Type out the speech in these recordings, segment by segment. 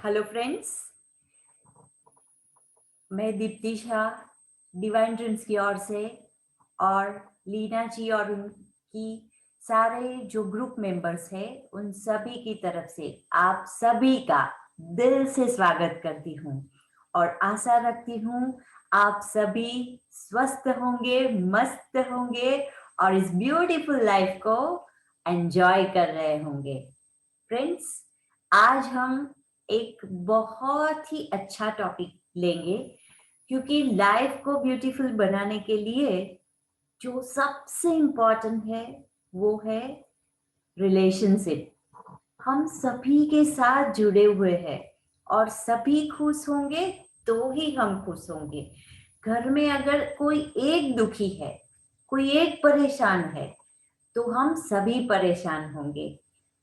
Hello friends, मैं Deepti Shah divine dreams की ओर से और लीना जी और उनकी सारे जो ग्रुप मेंबर्स हैं उन सभी की तरफ से आप सभी का दिल से स्वागत करती हूँ और आशा रखती हूँ आप सभी स्वस्थ होंगे, मस्त होंगे और इस ब्यूटीफुल लाइफ को एंजॉय कर रहे होंगे। फ्रेंड्स, आज हम एक बहुत ही अच्छा टॉपिक लेंगे क्योंकि लाइफ को ब्यूटीफुल बनाने के लिए जो सबसे इम्पोर्टेंट है वो है रिलेशनशिप। हम सभी के साथ जुड़े हुए हैं और सभी खुश होंगे तो ही हम खुश होंगे। घर में अगर कोई एक दुखी है, कोई एक परेशान है, तो हम सभी परेशान होंगे।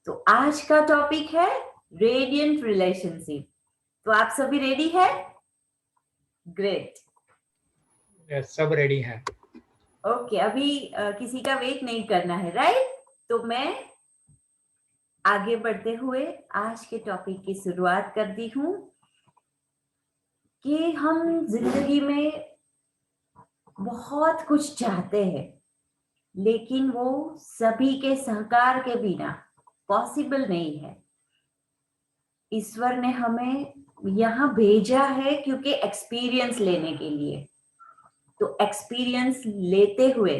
तो आज का टॉपिक है रेडियंट रिलेशनशिप। तो आप सभी रेडी है? ग्रेट। सब रेडी है। ओके, अभी किसी का वेट नहीं करना है, राइट? तो मैं आगे बढ़ते हुए आज के टॉपिक की शुरुआत करती हूँ कि हम जिंदगी में बहुत कुछ चाहते हैं लेकिन वो सभी के सहकार के बिना पॉसिबल नहीं है। ईश्वर ने हमें यहाँ भेजा है क्योंकि एक्सपीरियंस लेने के लिए। तो एक्सपीरियंस लेते हुए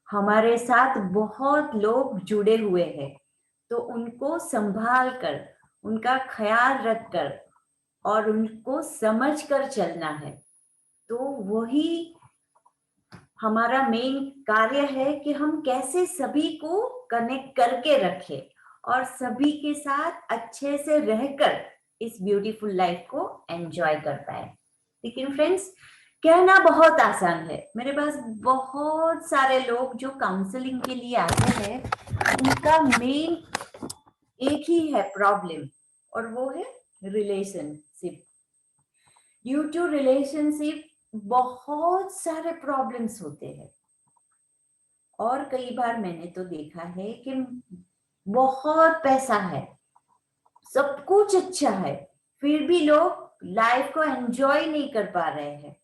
हमारे साथ बहुत लोग जुड़े हुए हैं, तो उनको संभाल कर, उनका ख्याल रखकर और उनको समझ कर चलना है। तो वही हमारा मेन कार्य है कि हम कैसे सभी को कनेक्ट करके रखें और सभी के साथ अच्छे से रहकर इस ब्यूटीफुल लाइफ को एंजॉय कर पाए। लेकिन फ्रेंड्स, कहना बहुत आसान है। मेरे पास बहुत सारे लोग जो काउंसलिंग के लिए आते हैं, उनका मेन एक ही है प्रॉब्लम और वो है रिलेशनशिप। ड्यू टू रिलेशनशिप बहुत सारे प्रॉब्लम्स होते हैं और कई बार मैंने तो देखा है कि बहुत पैसा है, सब कुछ अच्छा है, फिर भी लोग लाइफ को एंजॉय नहीं कर पा रहे हैं।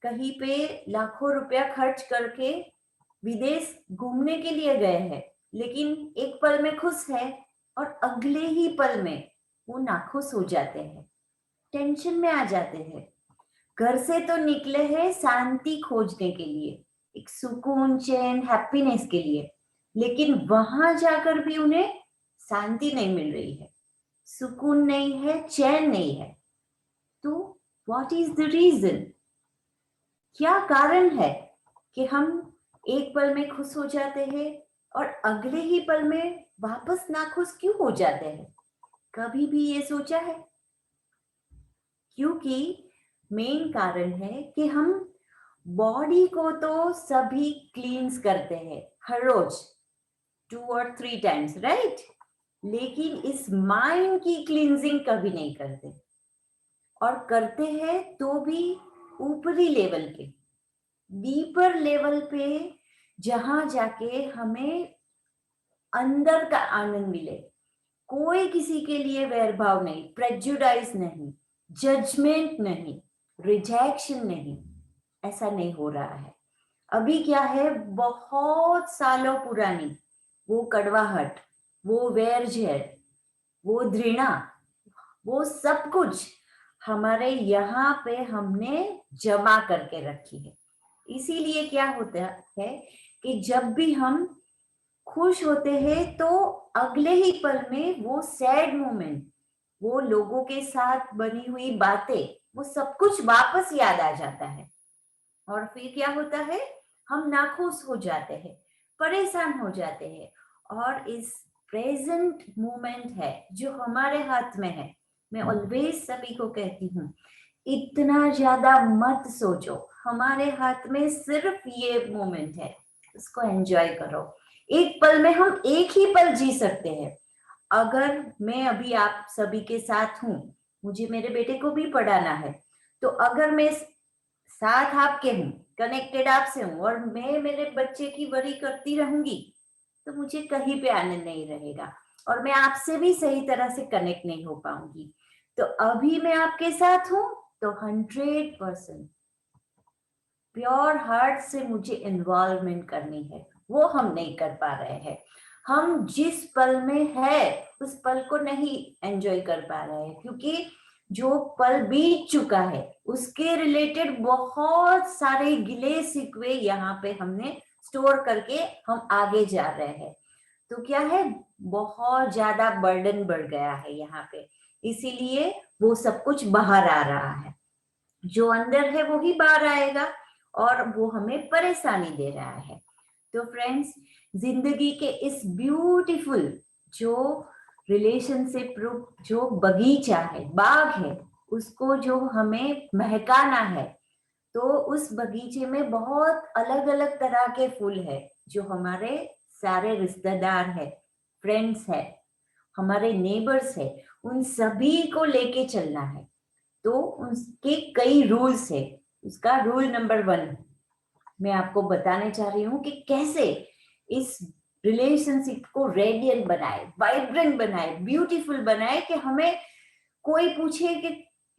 कहीं पे लाखों रुपया खर्च करके विदेश घूमने के लिए गए हैं, लेकिन एक पल में खुश है और अगले ही पल में वो नाखुश हो जाते हैं, टेंशन में आ जाते हैं। घर से तो निकले हैं शांति खोजने के लिए, एक सुकून, चैन, हैप्पीनेस के लिए, लेकिन वहां जाकर भी उन्हें शांति नहीं मिल रही है, सुकून नहीं है, चैन नहीं है। तो व्हाट इज द रीजन? क्या कारण है कि हम एक पल में खुश हो जाते हैं और अगले ही पल में वापस नाखुश क्यों हो जाते हैं? कभी भी ये सोचा है? क्योंकि मेन कारण है कि हम बॉडी को तो सभी क्लींस करते हैं हर रोज 2 और 3 टाइम्स, राइट? लेकिन इस माइंड की क्लींजिंग कभी नहीं करते, और करते हैं तो भी ऊपरी लेवल पे, डीपर लेवल पे, जहां जाके हमें अंदर का आनंद मिले। कोई किसी के लिए वैरभाव नहीं, प्रेजुडाइज नहीं, जजमेंट नहीं, रिजेक्शन नहीं, ऐसा नहीं हो रहा है। अभी क्या है, बहुत सालों पुरानी वो कड़वाहट, वो वैरझेर, वो घृणा, वो सब कुछ हमारे यहाँ पे हमने जमा करके रखी है। इसीलिए क्या होता है कि जब भी हम खुश होते हैं तो अगले ही पल में वो सैड मोमेंट, वो लोगों के साथ बनी हुई बातें, वो सब कुछ वापस याद आ जाता है और फिर क्या होता है, हम नाखुश हो जाते हैं, परेशान हो जाते हैं। और इस प्रेजेंट मोमेंट है जो हमारे हाथ में है, मैं ऑलवेज सभी को कहती हूँ, इतना ज्यादा मत सोचो। हमारे हाथ में सिर्फ ये मोमेंट है, उसको एंजॉय करो। एक पल में हम एक ही पल जी सकते हैं। अगर मैं अभी आप सभी के साथ हूं, मुझे मेरे बेटे को भी पढ़ाना है, तो अगर मैं साथ आपके हूँ, कनेक्टेड आपसे हूँ और मैं मेरे बच्चे की वरी करती रहूंगी, तो मुझे कहीं पे आनंद नहीं रहेगा और मैं आपसे भी सही तरह से कनेक्ट नहीं हो पाऊंगी। तो अभी मैं आपके साथ हूं तो 100% प्योर हार्ट से मुझे इन्वॉल्वमेंट करनी है, वो हम नहीं कर पा रहे हैं। हम जिस पल में है उस पल को नहीं एंजॉय कर पा रहे हैं, क्योंकि जो पल बीत चुका है उसके रिलेटेड बहुत सारे गिले शिकवे यहाँ पे हमने स्टोर करके हम आगे जा रहे हैं। तो क्या है, बहुत ज्यादा बर्डन बढ़ गया है यहाँ पे, इसीलिए वो सब कुछ बाहर आ रहा है। जो अंदर है वो ही बाहर आएगा और वो हमें परेशानी दे रहा है। तो फ्रेंड्स, जिंदगी के इस ब्यूटीफुल जो रिलेशनशिप जो बगीचा है, बाग है, उसको जो हमें महकाना है, तो उस बगीचे में बहुत अलग अलग तरह के फूल है जो हमारे सारे रिश्तेदार है, फ्रेंड्स है, हमारे नेबर्स है, उन सभी को लेके चलना है। तो उसके कई रूल्स है। उसका रूल नंबर 1 मैं आपको बताने चाह रही हूँ कि कैसे इस रिलेशनशिप को रेडियंट बनाए, वाइब्रेंट बनाए, ब्यूटीफुल बनाए, कि हमें कोई पूछे कि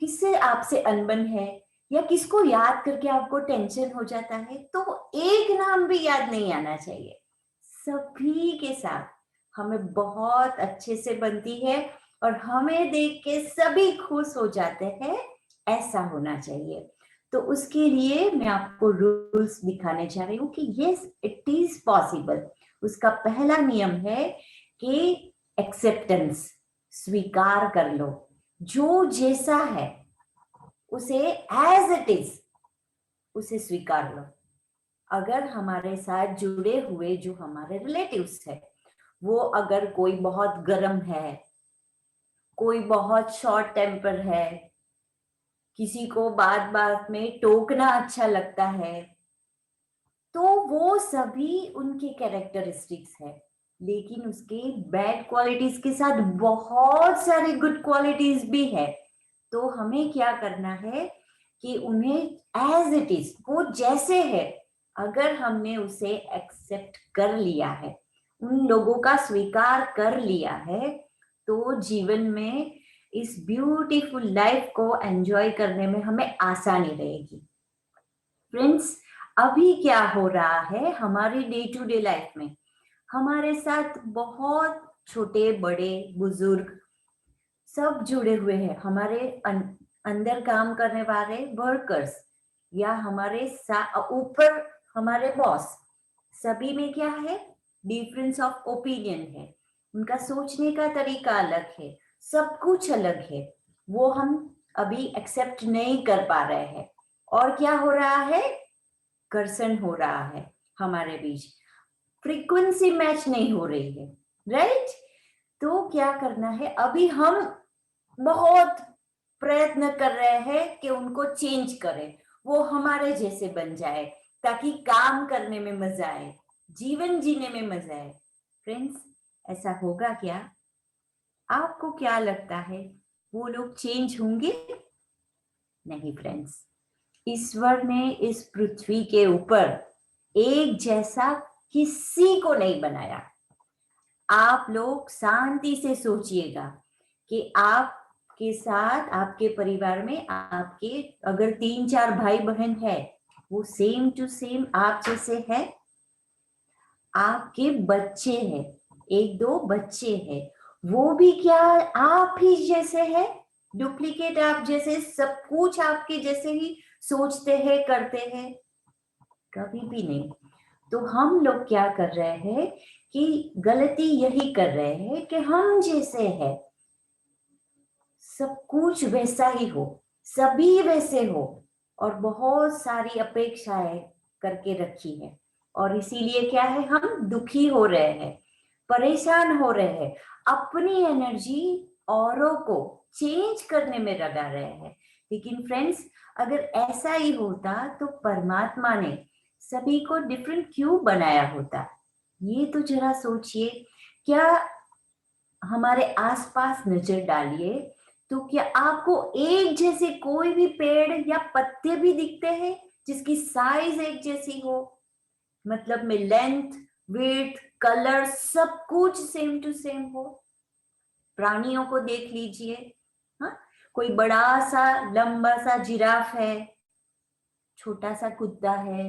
किससे आपसे अनबन है या किसको याद करके आपको टेंशन हो जाता है, तो एक नाम भी याद नहीं आना चाहिए। सभी के साथ हमें बहुत अच्छे से बनती है और हमें देख के सभी खुश हो जाते हैं, ऐसा होना चाहिए। तो उसके लिए मैं आपको रूल्स दिखाने जा रही हूँ कि यस, इट इज पॉसिबल। उसका पहला नियम है कि एक्सेप्टेंस, स्वीकार कर लो। जो जैसा है उसे एज इट इज, उसे स्वीकार लो। अगर हमारे साथ जुड़े हुए जो हमारे रिलेटिव्स है, वो अगर कोई बहुत गर्म है, कोई बहुत शॉर्ट टेम्पर है, किसी को बात बात में टोकना अच्छा लगता है, तो वो सभी उनके कैरेक्टरिस्टिक्स है। लेकिन उसके बैड क्वालिटीज के साथ बहुत सारी गुड क्वालिटीज भी है। तो हमें क्या करना है कि उन्हें एज इट इज, वो जैसे है, अगर हमने उसे एक्सेप्ट कर लिया है, उन लोगों का स्वीकार कर लिया है, तो जीवन में इस ब्यूटीफुल लाइफ को एंजॉय करने में हमें आसानी रहेगी। फ्रेंड्स, अभी क्या हो रहा है हमारी डे टू डे लाइफ में, हमारे साथ बहुत छोटे बड़े बुजुर्ग सब जुड़े हुए हैं। हमारे अंदर काम करने वाले वर्कर्स या हमारे ऊपर हमारे बॉस, सभी में क्या है, डिफरेंस ऑफ ओपिनियन है। उनका सोचने का तरीका अलग है, सब कुछ अलग है। वो हम अभी एक्सेप्ट नहीं कर पा रहे हैं। और क्या हो रहा है, घर्षण हो रहा है हमारे बीच, फ्रीक्वेंसी मैच नहीं हो रही है, राइट। तो क्या करना है, अभी हम बहुत प्रयत्न कर रहे हैं कि उनको चेंज करें, वो हमारे जैसे बन जाए, ताकि काम करने में मजा आए, जीवन जीने में मजा आए। फ्रेंड्स, ऐसा होगा क्या? आपको क्या लगता है, वो लोग चेंज होंगे? नहीं फ्रेंड्स, ईश्वर ने इस पृथ्वी के ऊपर एक जैसा किसी को नहीं बनाया। आप लोग शांति से सोचिएगा कि आपके साथ, आपके परिवार में, आपके अगर 3-4 भाई बहन है, वो सेम टू सेम आप जैसे है। आपके बच्चे हैं, 1-2 बच्चे हैं, वो भी क्या आप ही जैसे है? डुप्लीकेट आप जैसे, सब कुछ आपके जैसे ही सोचते हैं, करते हैं? कभी भी नहीं। तो हम लोग क्या कर रहे हैं कि गलती यही कर रहे हैं कि हम जैसे है, सब कुछ वैसा ही हो, सभी वैसे हो, और बहुत सारी अपेक्षाएं करके रखी है। और इसीलिए क्या है, हम दुखी हो रहे हैं, परेशान हो रहे हैं, अपनी एनर्जी औरों को चेंज करने में लगा रहे हैं। लेकिन फ्रेंड्स, अगर ऐसा ही होता तो परमात्मा ने सभी को डिफरेंट क्यों बनाया होता? ये तो जरा सोचिए। क्या हमारे आसपास नजर डालिए, तो क्या आपको एक जैसे कोई भी पेड़ या पत्ते भी दिखते हैं जिसकी साइज एक जैसी हो? मतलब में लेंथ, विड्थ, कलर सब कुछ सेम टू सेम हो? प्राणियों को देख लीजिए, हाँ, कोई बड़ा सा लंबा सा जिराफ है, छोटा सा कुत्ता है,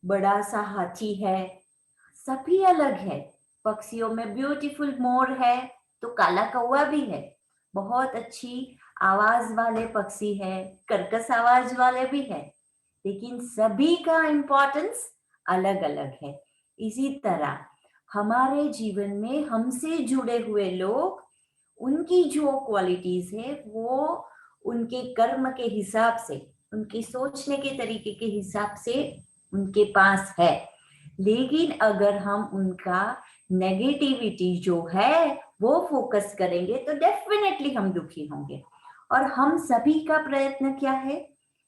बड़ा सा हाथी है, सभी अलग है। पक्षियों में ब्यूटीफुल मोर है, तो काला कौवा भी है, बहुत अच्छी आवाज वाले पक्षी है, कर्कश आवाज वाले भी है, लेकिन सभी का इम्पोर्टेंस अलग अलग है। इसी तरह हमारे जीवन में हमसे जुड़े हुए लोग, उनकी जो क्वालिटीज है वो उनके कर्म के हिसाब से, उनके सोचने के तरीके के हिसाब से उनके पास है। लेकिन अगर हम उनका नेगेटिविटी जो है वो फोकस करेंगे तो डेफिनेटली हम दुखी होंगे। और हम सभी का प्रयत्न क्या है,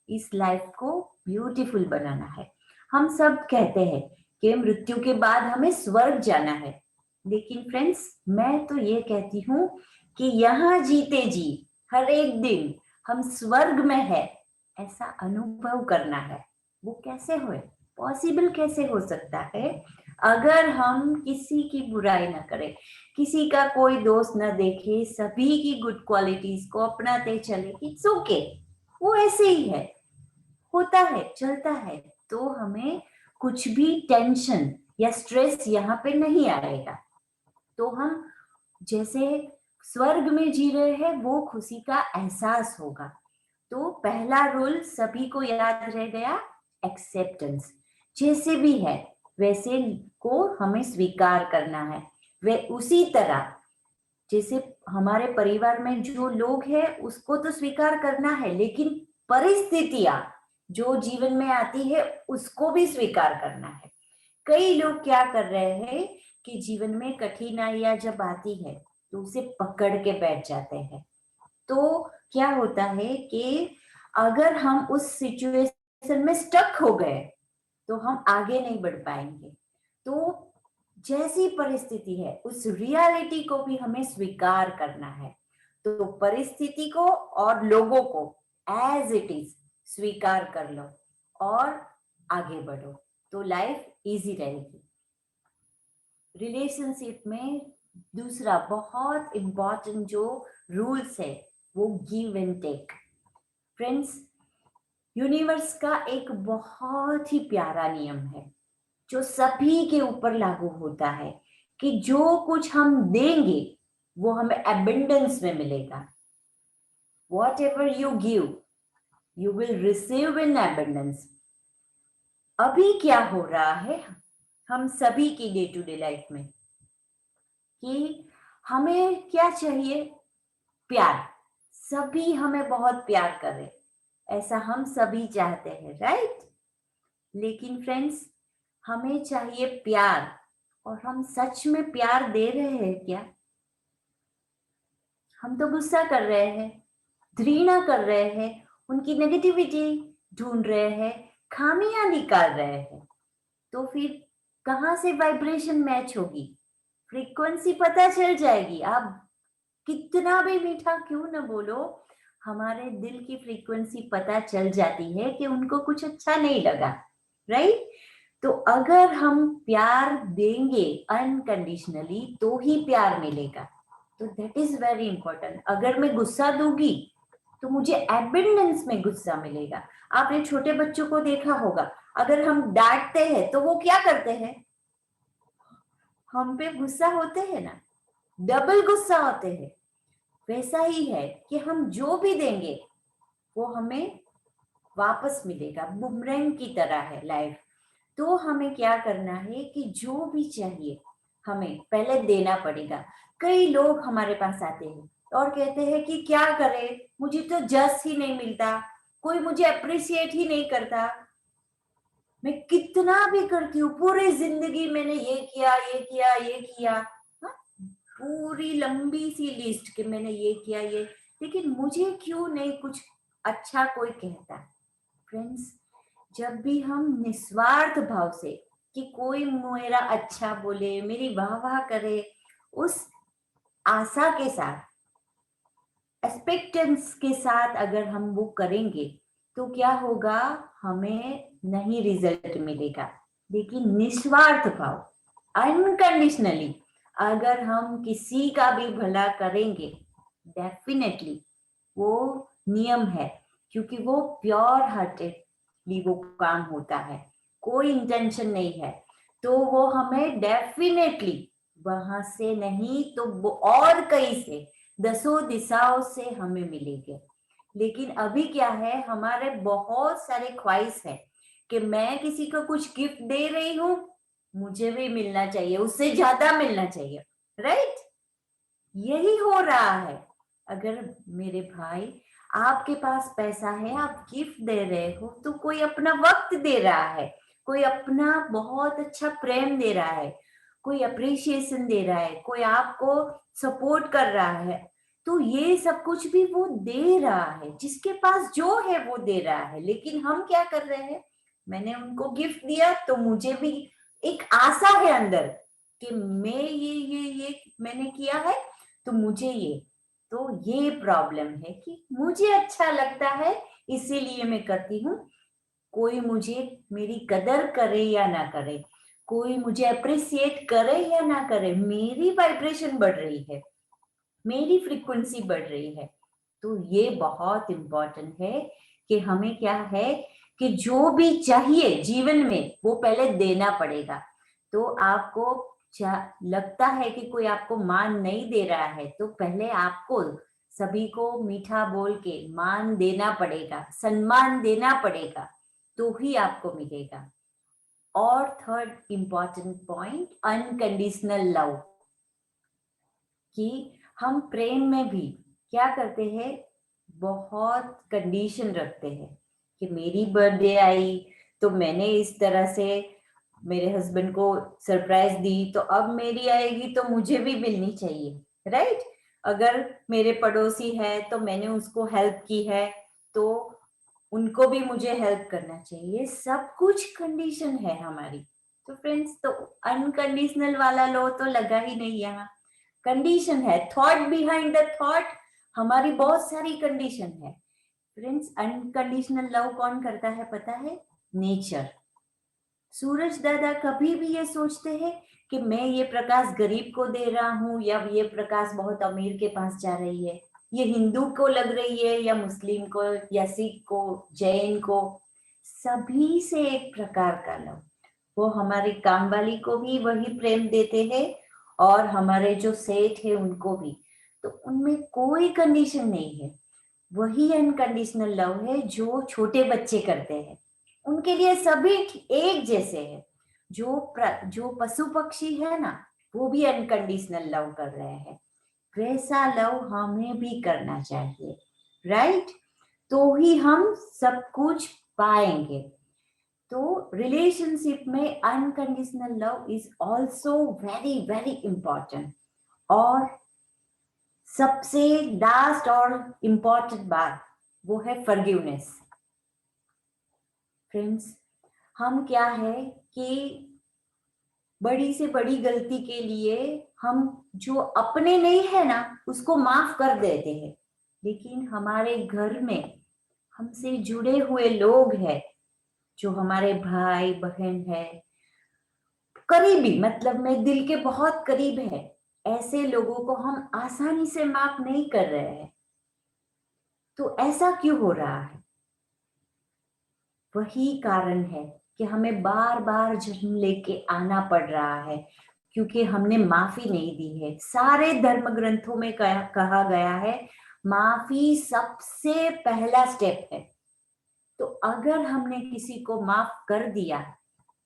इस लाइफ को ब्यूटीफुल बनाना है। हम सब कहते हैं कि मृत्यु के बाद हमें स्वर्ग जाना है, लेकिन फ्रेंड्स मैं तो ये कहती हूँ कि यहाँ जीते जी हर एक दिन हम स्वर्ग में है ऐसा अनुभव करना है। वो कैसे हो, पॉसिबल कैसे हो सकता है अगर हम किसी की बुराई ना करें, किसी का कोई दोष ना देखे, सभी की गुड क्वालिटीज को अपनाते चले। इट्स ओके, वो ऐसे ही है, होता है, चलता है, तो हमें कुछ भी टेंशन या स्ट्रेस यहाँ पे नहीं आएगा। तो हम जैसे स्वर्ग में जी रहे हैं वो खुशी का एहसास होगा। तो पहला रूल सभी को याद रह गया, एक्सेप्टेंस। जैसे भी है वैसे को हमें स्वीकार करना है। वे उसी तरह जैसे हमारे परिवार में जो लोग हैं उसको तो स्वीकार करना है, लेकिन परिस्थितियां जो जीवन में आती है उसको भी स्वीकार करना है। कई लोग क्या कर रहे हैं कि जीवन में कठिनाइयां जब आती है तो उसे पकड़ के बैठ जाते हैं। तो क्या होता है कि अगर हम उस सिचुएशन में स्टक हो गए तो हम आगे नहीं बढ़ पाएंगे। तो जैसी परिस्थिति है उस रियलिटी को भी हमें स्वीकार करना है। तो परिस्थिति को और लोगों को एज इट इज स्वीकार कर लो और आगे बढ़ो, तो लाइफ इजी रहेगी। रिलेशनशिप में दूसरा बहुत इंपॉर्टेंट जो रूल्स है वो give and take. Friends, universe का एक बहुत ही प्यारा नियम है जो सभी के ऊपर लागू होता है कि जो कुछ हम देंगे वो हमें एबंडेंस में मिलेगा। What ever you give you will receive in abundance. अभी क्या हो रहा है हम सभी की डे टू डे लाइफ में कि हमें क्या चाहिए, प्यार। सभी हमें बहुत प्यार करें ऐसा हम सभी चाहते हैं, राइट? लेकिन फ्रेंड्स हमें चाहिए प्यार, और हम सच में प्यार दे रहे हैं क्या? हम तो गुस्सा कर रहे हैं, घृणा कर रहे हैं, उनकी नेगेटिविटी ढूंढ रहे हैं, खामियां निकाल रहे हैं। तो फिर कहां से वाइब्रेशन मैच होगी, फ्रीक्वेंसी पता चल जाएगी। आप कितना भी मीठा क्यों ना बोलो, हमारे दिल की फ्रीक्वेंसी पता चल जाती है कि उनको कुछ अच्छा नहीं लगा, राइट? तो अगर हम प्यार देंगे अनकंडीशनली तो ही प्यार मिलेगा। तो दैट इज वेरी इंपॉर्टेंट। अगर मैं गुस्सा दूंगी तो मुझे एबंडेंस में गुस्सा मिलेगा। आपने छोटे बच्चों को देखा होगा, अगर हम डांटते हैं तो वो क्या करते हैं, हम पे गुस्सा होते हैं ना, डबल गुस्सा होते हैं। वैसा ही है कि हम जो भी देंगे वो हमें वापस मिलेगा, बुमरैंग की तरह है लाइफ। तो हमें क्या करना है कि जो भी चाहिए हमें पहले देना पड़ेगा। कई लोग हमारे पास आते हैं और कहते हैं कि क्या करें, मुझे तो जस ही नहीं मिलता, कोई मुझे अप्रिशिएट ही नहीं करता, मैं कितना भी करती हूँ, पूरी जिंदगी मैंने ये किया ये किया ये किया, हाँ? पूरी लंबी सी लिस्ट कि मैंने ये किया ये, लेकिन मुझे क्यों नहीं कुछ अच्छा कोई कहता। फ्रेंड्स, जब भी हम निस्वार्थ भाव से कि कोई मेरा अच्छा बोले, मेरी वाह वाह करे, उस आशा के साथ, एक्सपेक्टेंस के साथ अगर हम वो करेंगे तो क्या होगा, हमें नहीं रिजल्ट मिलेगा। लेकिन निस्वार्थ भाव अनकंडीशनली अगर हम किसी का भी भला करेंगे, डेफिनेटली वो नियम है, क्योंकि वो प्योर हार्टेडली वो काम होता है, कोई इंटेंशन नहीं है, तो वो हमें डेफिनेटली वहां से नहीं तो वो और कहीं से, दसों दिशाओं से हमें मिलेंगे। लेकिन अभी क्या है, हमारे बहुत सारे ख्वाहिश है कि मैं किसी को कुछ गिफ्ट दे रही हूँ, मुझे भी मिलना चाहिए, उससे ज्यादा मिलना चाहिए, राइट? यही हो रहा है। अगर मेरे भाई आपके पास पैसा है, आप गिफ्ट दे रहे हो, तो कोई अपना वक्त दे रहा है, कोई अपना बहुत अच्छा प्रेम दे रहा है, कोई अप्रिशिएशन दे रहा है, कोई आपको सपोर्ट कर रहा है, तो ये सब कुछ भी वो दे रहा है, जिसके पास जो है वो दे रहा है। लेकिन हम क्या कर रहे हैं, मैंने उनको गिफ्ट दिया तो मुझे भी एक आशा है अंदर कि मैं ये मैंने किया है तो मुझे ये प्रॉब्लम है कि मुझे अच्छा लगता है इसीलिए मैं करती हूँ। कोई मुझे मेरी कदर करे या ना करे, कोई मुझे अप्रिसिएट करे या ना करे, मेरी वाइब्रेशन बढ़ रही है, मेरी फ्रीक्वेंसी बढ़ रही है। तो ये बहुत इंपॉर्टेंट है कि हमें क्या है कि जो भी चाहिए जीवन में वो पहले देना पड़ेगा। तो आपको लगता है कि कोई आपको मान नहीं दे रहा है, तो पहले आपको सभी को मीठा बोल के मान देना पड़ेगा, सम्मान देना पड़ेगा, तो ही आपको मिलेगा। और third important point, unconditional love, कि हम प्रेम में भी क्या करते हैं, बहुत कंडीशन रखते हैं कि मेरी बर्थडे आई तो मैंने इस तरह से मेरे हस्बैंड को सरप्राइज दी, तो अब मेरी आएगी तो मुझे भी मिलनी चाहिए, राइट? अगर मेरे पड़ोसी है तो मैंने उसको हेल्प की है, तो उनको भी मुझे हेल्प करना चाहिए। सब कुछ कंडीशन है हमारी। तो फ्रेंड्स, तो अनकंडीशनल वाला लो तो लगा ही नहीं यहाँ, कंडीशन है, थॉट बिहाइंड द थॉट, हमारी बहुत सारी कंडीशन है। फ्रेंड्स, अनकंडीशनल लव कौन करता है पता है? नेचर। सूरज दादा कभी भी ये सोचते हैं कि मैं ये प्रकाश गरीब को दे रहा हूँ या ये प्रकाश बहुत अमीर के पास जा रही है, ये हिंदू को लग रही है या मुस्लिम को या सिख को, जैन को, सभी से एक प्रकार का लव। वो हमारी काम वाली को भी वही प्रेम देते हैं और हमारे जो सेठ है उनको भी। तो उनमें कोई कंडीशन नहीं है। वही अनकंडीशनल लव है जो छोटे बच्चे करते हैं, उनके लिए सभी एक जैसे हैं। जो पशु पक्षी है ना, वो भी अनकंडीशनल लव कर रहे हैं। वैसा लव हमें भी करना चाहिए, राइट? तो ही हम सब कुछ पाएंगे। तो रिलेशनशिप में unconditional love is also very very important. और सबसे लास्ट और इंपॉर्टेंट बात वो है फॉरगिवनेस। फ्रेंड्स, हम क्या है कि बड़ी से बड़ी गलती के लिए हम जो अपने नहीं है ना उसको माफ कर देते हैं, लेकिन हमारे घर में हमसे जुड़े हुए लोग हैं, जो हमारे भाई बहन है, करीबी, मतलब में दिल के बहुत करीब है, ऐसे लोगों को हम आसानी से माफ नहीं कर रहे हैं। तो ऐसा क्यों हो रहा है? वही कारण है कि हमें बार बार जन्म लेके आना पड़ रहा है, क्योंकि हमने माफी नहीं दी है। सारे धर्म ग्रंथों में कहा गया है माफी सबसे पहला स्टेप है। तो अगर हमने किसी को माफ कर दिया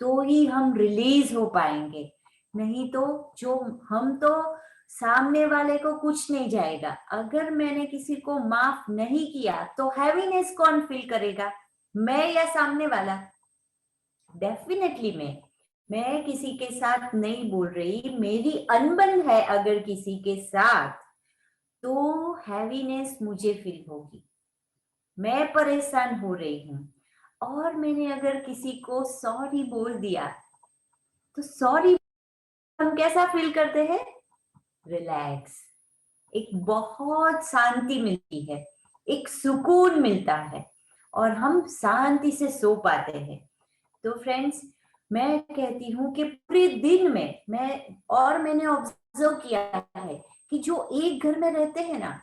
तो ही हम रिलीज हो पाएंगे, नहीं तो जो हम तो सामने वाले को कुछ नहीं जाएगा। अगर मैंने किसी को माफ नहीं किया तो हैवीनेस कौन फील करेगा, मैं या सामने वाला? डेफिनेटली मैं किसी के साथ नहीं बोल रही, मेरी अनबन है अगर किसी के साथ, तो हैवीनेस मुझे फील होगी, मैं परेशान हो रही हूं। और मैंने अगर किसी को सॉरी बोल दिया तो सॉरी हम कैसा फील करते हैं? रिलैक्स, एक बहुत शांति मिलती है, एक सुकून मिलता है और हम शांति से सो पाते हैं। तो फ्रेंड्स, मैं कहती हूँ कि पूरे दिन में मैंने ऑब्जर्व किया है कि जो एक घर में रहते हैं ना,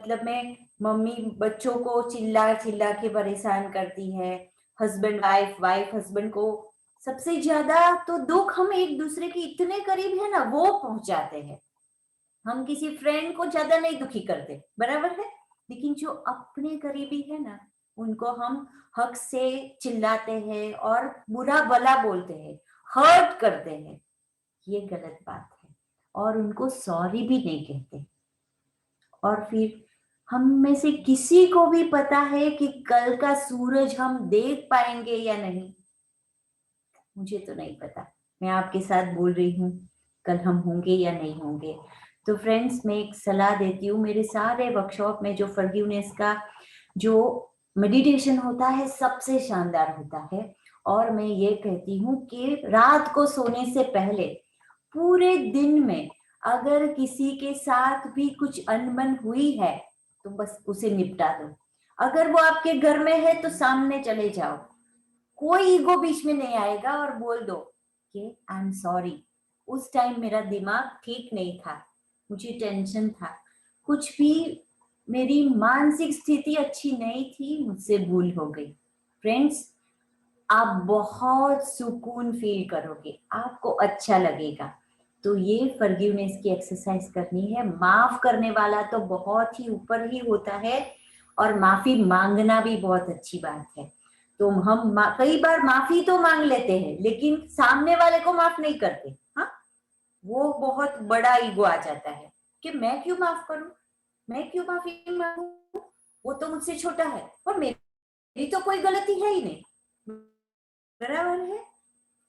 मतलब में मम्मी बच्चों को चिल्ला चिल्ला के परेशान करती है, हस्बैंड वाइफ, वाइफ हस्बैंड को, सबसे ज्यादा तो दुख हम एक दूसरे के इतने करीब है ना वो पहुंचाते हैं। हम किसी फ्रेंड को ज्यादा नहीं दुखी करते, बराबर है, लेकिन जो अपने करीबी है ना उनको हम हक से चिल्लाते हैं और बुरा भला बोलते हैं, हर्ट करते हैं। ये गलत बात है। और उनको सॉरी भी नहीं कहते। और फिर हम में से किसी को भी पता है कि कल का सूरज हम देख पाएंगे या नहीं? मुझे तो नहीं पता। मैं आपके साथ बोल रही हूँ, कल हम होंगे या नहीं होंगे। तो फ्रेंड्स, मैं एक सलाह देती हूँ, मेरे सारे वर्कशॉप में जो फॉरगिवनेस का जो मेडिटेशन होता है सबसे शानदार होता है। और मैं ये कहती हूँ कि रात को सोने से पहले पूरे दिन में अगर किसी के साथ भी कुछ अनबन हुई है तो बस उसे निपटा दो। अगर वो आपके घर में है तो सामने चले जाओ, कोई ईगो बीच में नहीं आएगा, और बोल दो कि आई एम सॉरी, उस टाइम मेरा दिमाग ठीक नहीं था, मुझे टेंशन था, कुछ भी, मेरी मानसिक स्थिति अच्छी नहीं थी, मुझसे भूल हो गई। फ्रेंड्स, आप बहुत सुकून फील करोगे, आपको अच्छा लगेगा। तो ये फॉरगिवनेस की एक्सरसाइज करनी है। माफ करने वाला तो बहुत ही ऊपर ही होता है, और माफी मांगना भी बहुत अच्छी बात है। तो हम कई बार माफी तो मांग लेते हैं लेकिन सामने वाले को माफ नहीं करते। हाँ, वो बहुत बड़ा ईगो आ जाता है कि मैं क्यों माफ करूं, मैं क्यों माफी मांगू, वो तो मुझसे छोटा है और मेरी तो कोई गलती है ही नहीं, बराबर है।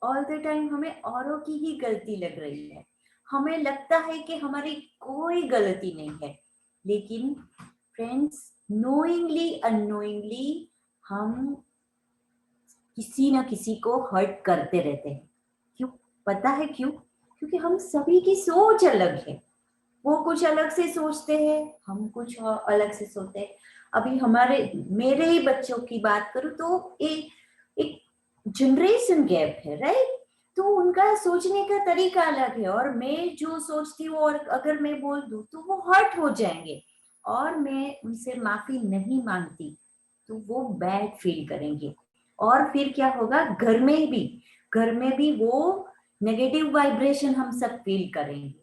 ऑल द टाइम हमें औरों की ही गलती लग रही है, हमें लगता है कि हमारी कोई गलती नहीं है, लेकिन फ्रेंड्स, नोइंगली अननोइंगली हम किसी ना किसी को हर्ट करते रहते हैं। क्यों? पता है क्यों? क्योंकि हम सभी की सोच अलग है। वो कुछ अलग से सोचते हैं, हम कुछ और अलग से सोचते हैं। अभी हमारे मेरे ही बच्चों की बात करूं तो एक जनरेशन गैप है, राइट? तो उनका सोचने का तरीका अलग है, और मैं जो सोचती हूँ और अगर मैं बोल दूं तो वो हर्ट हो जाएंगे, और मैं उनसे माफी नहीं मांगती तो वो बैड फील करेंगे। और फिर क्या होगा, घर में भी वो नेगेटिव वाइब्रेशन हम सब फील करेंगे।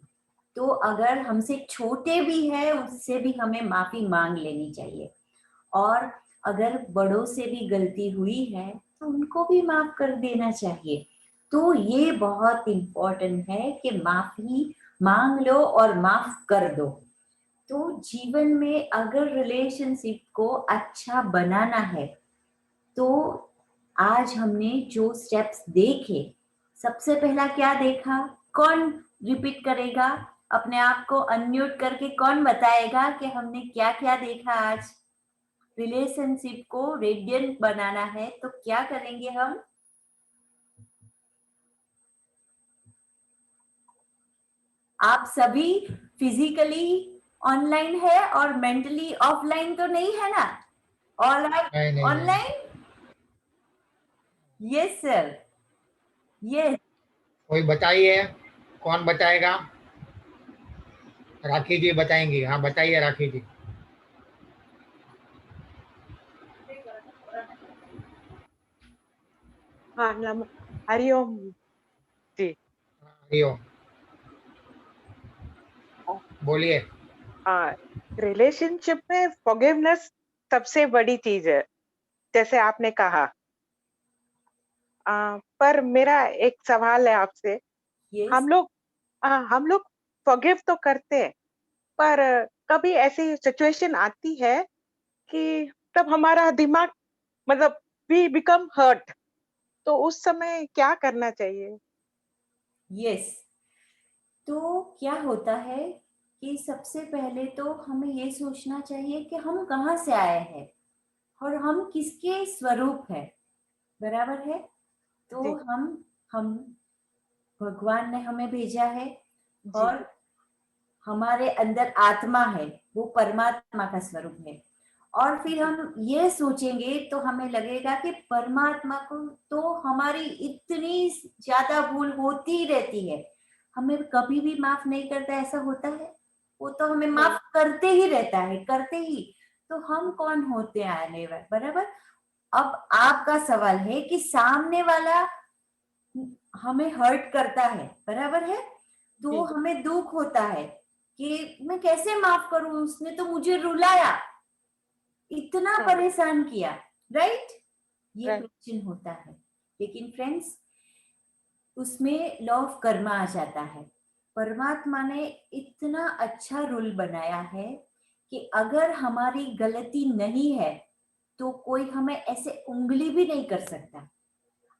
तो अगर हमसे छोटे भी है उससे भी हमें माफी मांग लेनी चाहिए, और अगर बड़ों से भी गलती हुई है तो उनको भी माफ कर देना चाहिए। तो ये बहुत इम्पोर्टेंट है कि माफी मांग लो और माफ कर दो। तो जीवन में अगर रिलेशनशिप को अच्छा बनाना है तो आज हमने जो स्टेप्स देखे, सबसे पहला क्या देखा? कौन रिपीट करेगा? अपने आप को अनम्यूट करके कौन बताएगा कि हमने क्या क्या देखा आज? रिलेशनशिप को रेडियंट बनाना है तो क्या करेंगे हम? आप सभी फिजिकली ऑनलाइन है और मेंटली ऑफलाइन तो नहीं है ना? ऑल आर नहीं नहीं नहीं, ऑनलाइन? Yes sir, yes. कोई बताइए, कौन बताएगा? राखी जी बताएंगी, हाँ बताइए राखी जी। हाँ हरिओम जी। हरिओम, बोलिए। रिलेशनशिप में फॉरगिवनेस सबसे बड़ी चीज है, जैसे आपने कहा। पर मेरा एक सवाल है आपसे। यस। हम लोग हम लोग फॉरगिव तो करते हैं, पर कभी ऐसी सिचुएशन आती है कि तब हमारा दिमाग, मतलब वी बिकम हर्ट, तो उस समय क्या करना चाहिए? यस। तो क्या होता है कि सबसे पहले तो हमें ये सोचना चाहिए कि हम कहाँ से आए हैं और हम किसके स्वरूप है, बराबर है। तो जी हम भगवान ने हमें भेजा है, जी और हमारे अंदर आत्मा है, वो परमात्मा का स्वरूप है। और फिर जी हम ये सोचेंगे तो हमें लगेगा कि परमात्मा को तो हमारी इतनी ज्यादा भूल होती ही रहती है, हमें कभी भी माफ नहीं करता, ऐसा होता है? वो तो हमें माफ करते ही रहता है, करते ही। तो हम कौन होते हैं आने वाले, बराबर। अब आपका सवाल है कि सामने वाला हमें हर्ट करता है, बराबर है, तो जी हमें दुख होता है कि मैं कैसे माफ करूं, उसने तो मुझे रुलाया, इतना हाँ परेशान किया, राइट। ये राइट क्वेश्चन होता है। लेकिन फ्रेंड्स, उसमें लॉ ऑफ कर्मा आ जाता है। परमात्मा ने इतना अच्छा रूल बनाया है कि अगर हमारी गलती नहीं है तो कोई हमें ऐसे उंगली भी नहीं कर सकता।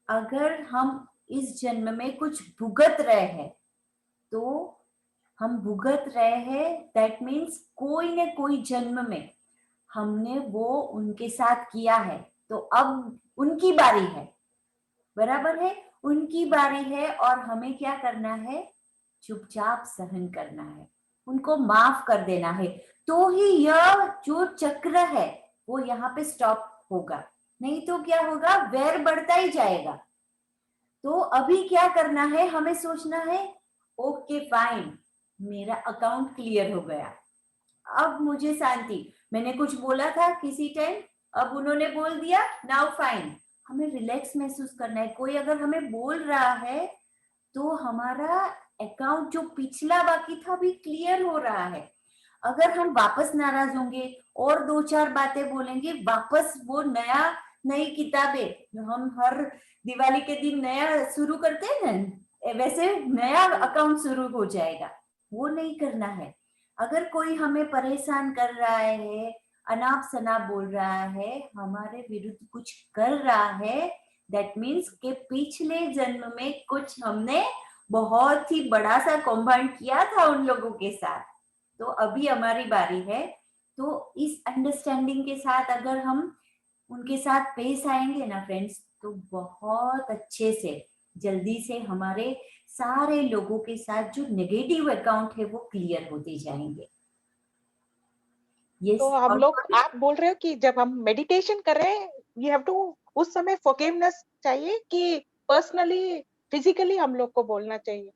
अगर हम इस जन्म में कुछ भुगत रहे हैं तो हम भुगत रहे हैं, दैट मीन्स कोई न कोई जन्म में हमने वो उनके साथ किया है, तो अब उनकी बारी है, बराबर है, उनकी बारी है। और हमें क्या करना है, चुपचाप सहन करना है, उनको माफ कर देना है। तो ही यह जो चक्र है वो यहाँ पे स्टॉप होगा, नहीं तो क्या होगा, वैर बढ़ता ही जाएगा। तो अभी क्या करना है, हमें सोचना है, ओके फाइन, मेरा अकाउंट क्लियर हो गया, अब मुझे शांति। मैंने कुछ बोला था किसी टाइम, अब उन्होंने बोल दिया, नाउ फाइन। हमें रिलैक्स महसूस करना है। कोई अगर हमें बोल रहा है तो हमारा अकाउंट जो पिछला बाकी था भी क्लियर हो रहा है। अगर हम वापस नाराज होंगे और दो चार बातें बोलेंगे, वापस वो नई किताबें जो हम हर दिवाली के दिन नया शुरू करते हैं ना, वैसे नया अकाउंट शुरू हो जाएगा। वो नहीं करना है। अगर कोई हमें परेशान कर रहा है, अनाप शनाप बोल रहा है, हमारे विरुद्ध कुछ कर रहा है, दैट मीन्स के पिछले जन्म में कुछ हमने बहुत ही बड़ा सा कौभांड किया था उन लोगों के साथ। तो अभी हमारी बारी है। तो इस अंडरस्टैंडिंग के साथ अगर हम उनके साथ पेश आएंगे ना फ्रेंड्स, तो बहुत अच्छे से जल्दी से हमारे सारे लोगों के साथ जो नेगेटिव अकाउंट है वो क्लियर होते जाएंगे। तो यस। हम और लोग, आप बोल रहे हो कि जब हम मेडिटेशन कर रहे हैं, वी हैव टू, उस समय फॉरगिवनेस चाहिए कि पर्सनली फिजिकली हम लोग को बोलना चाहिए?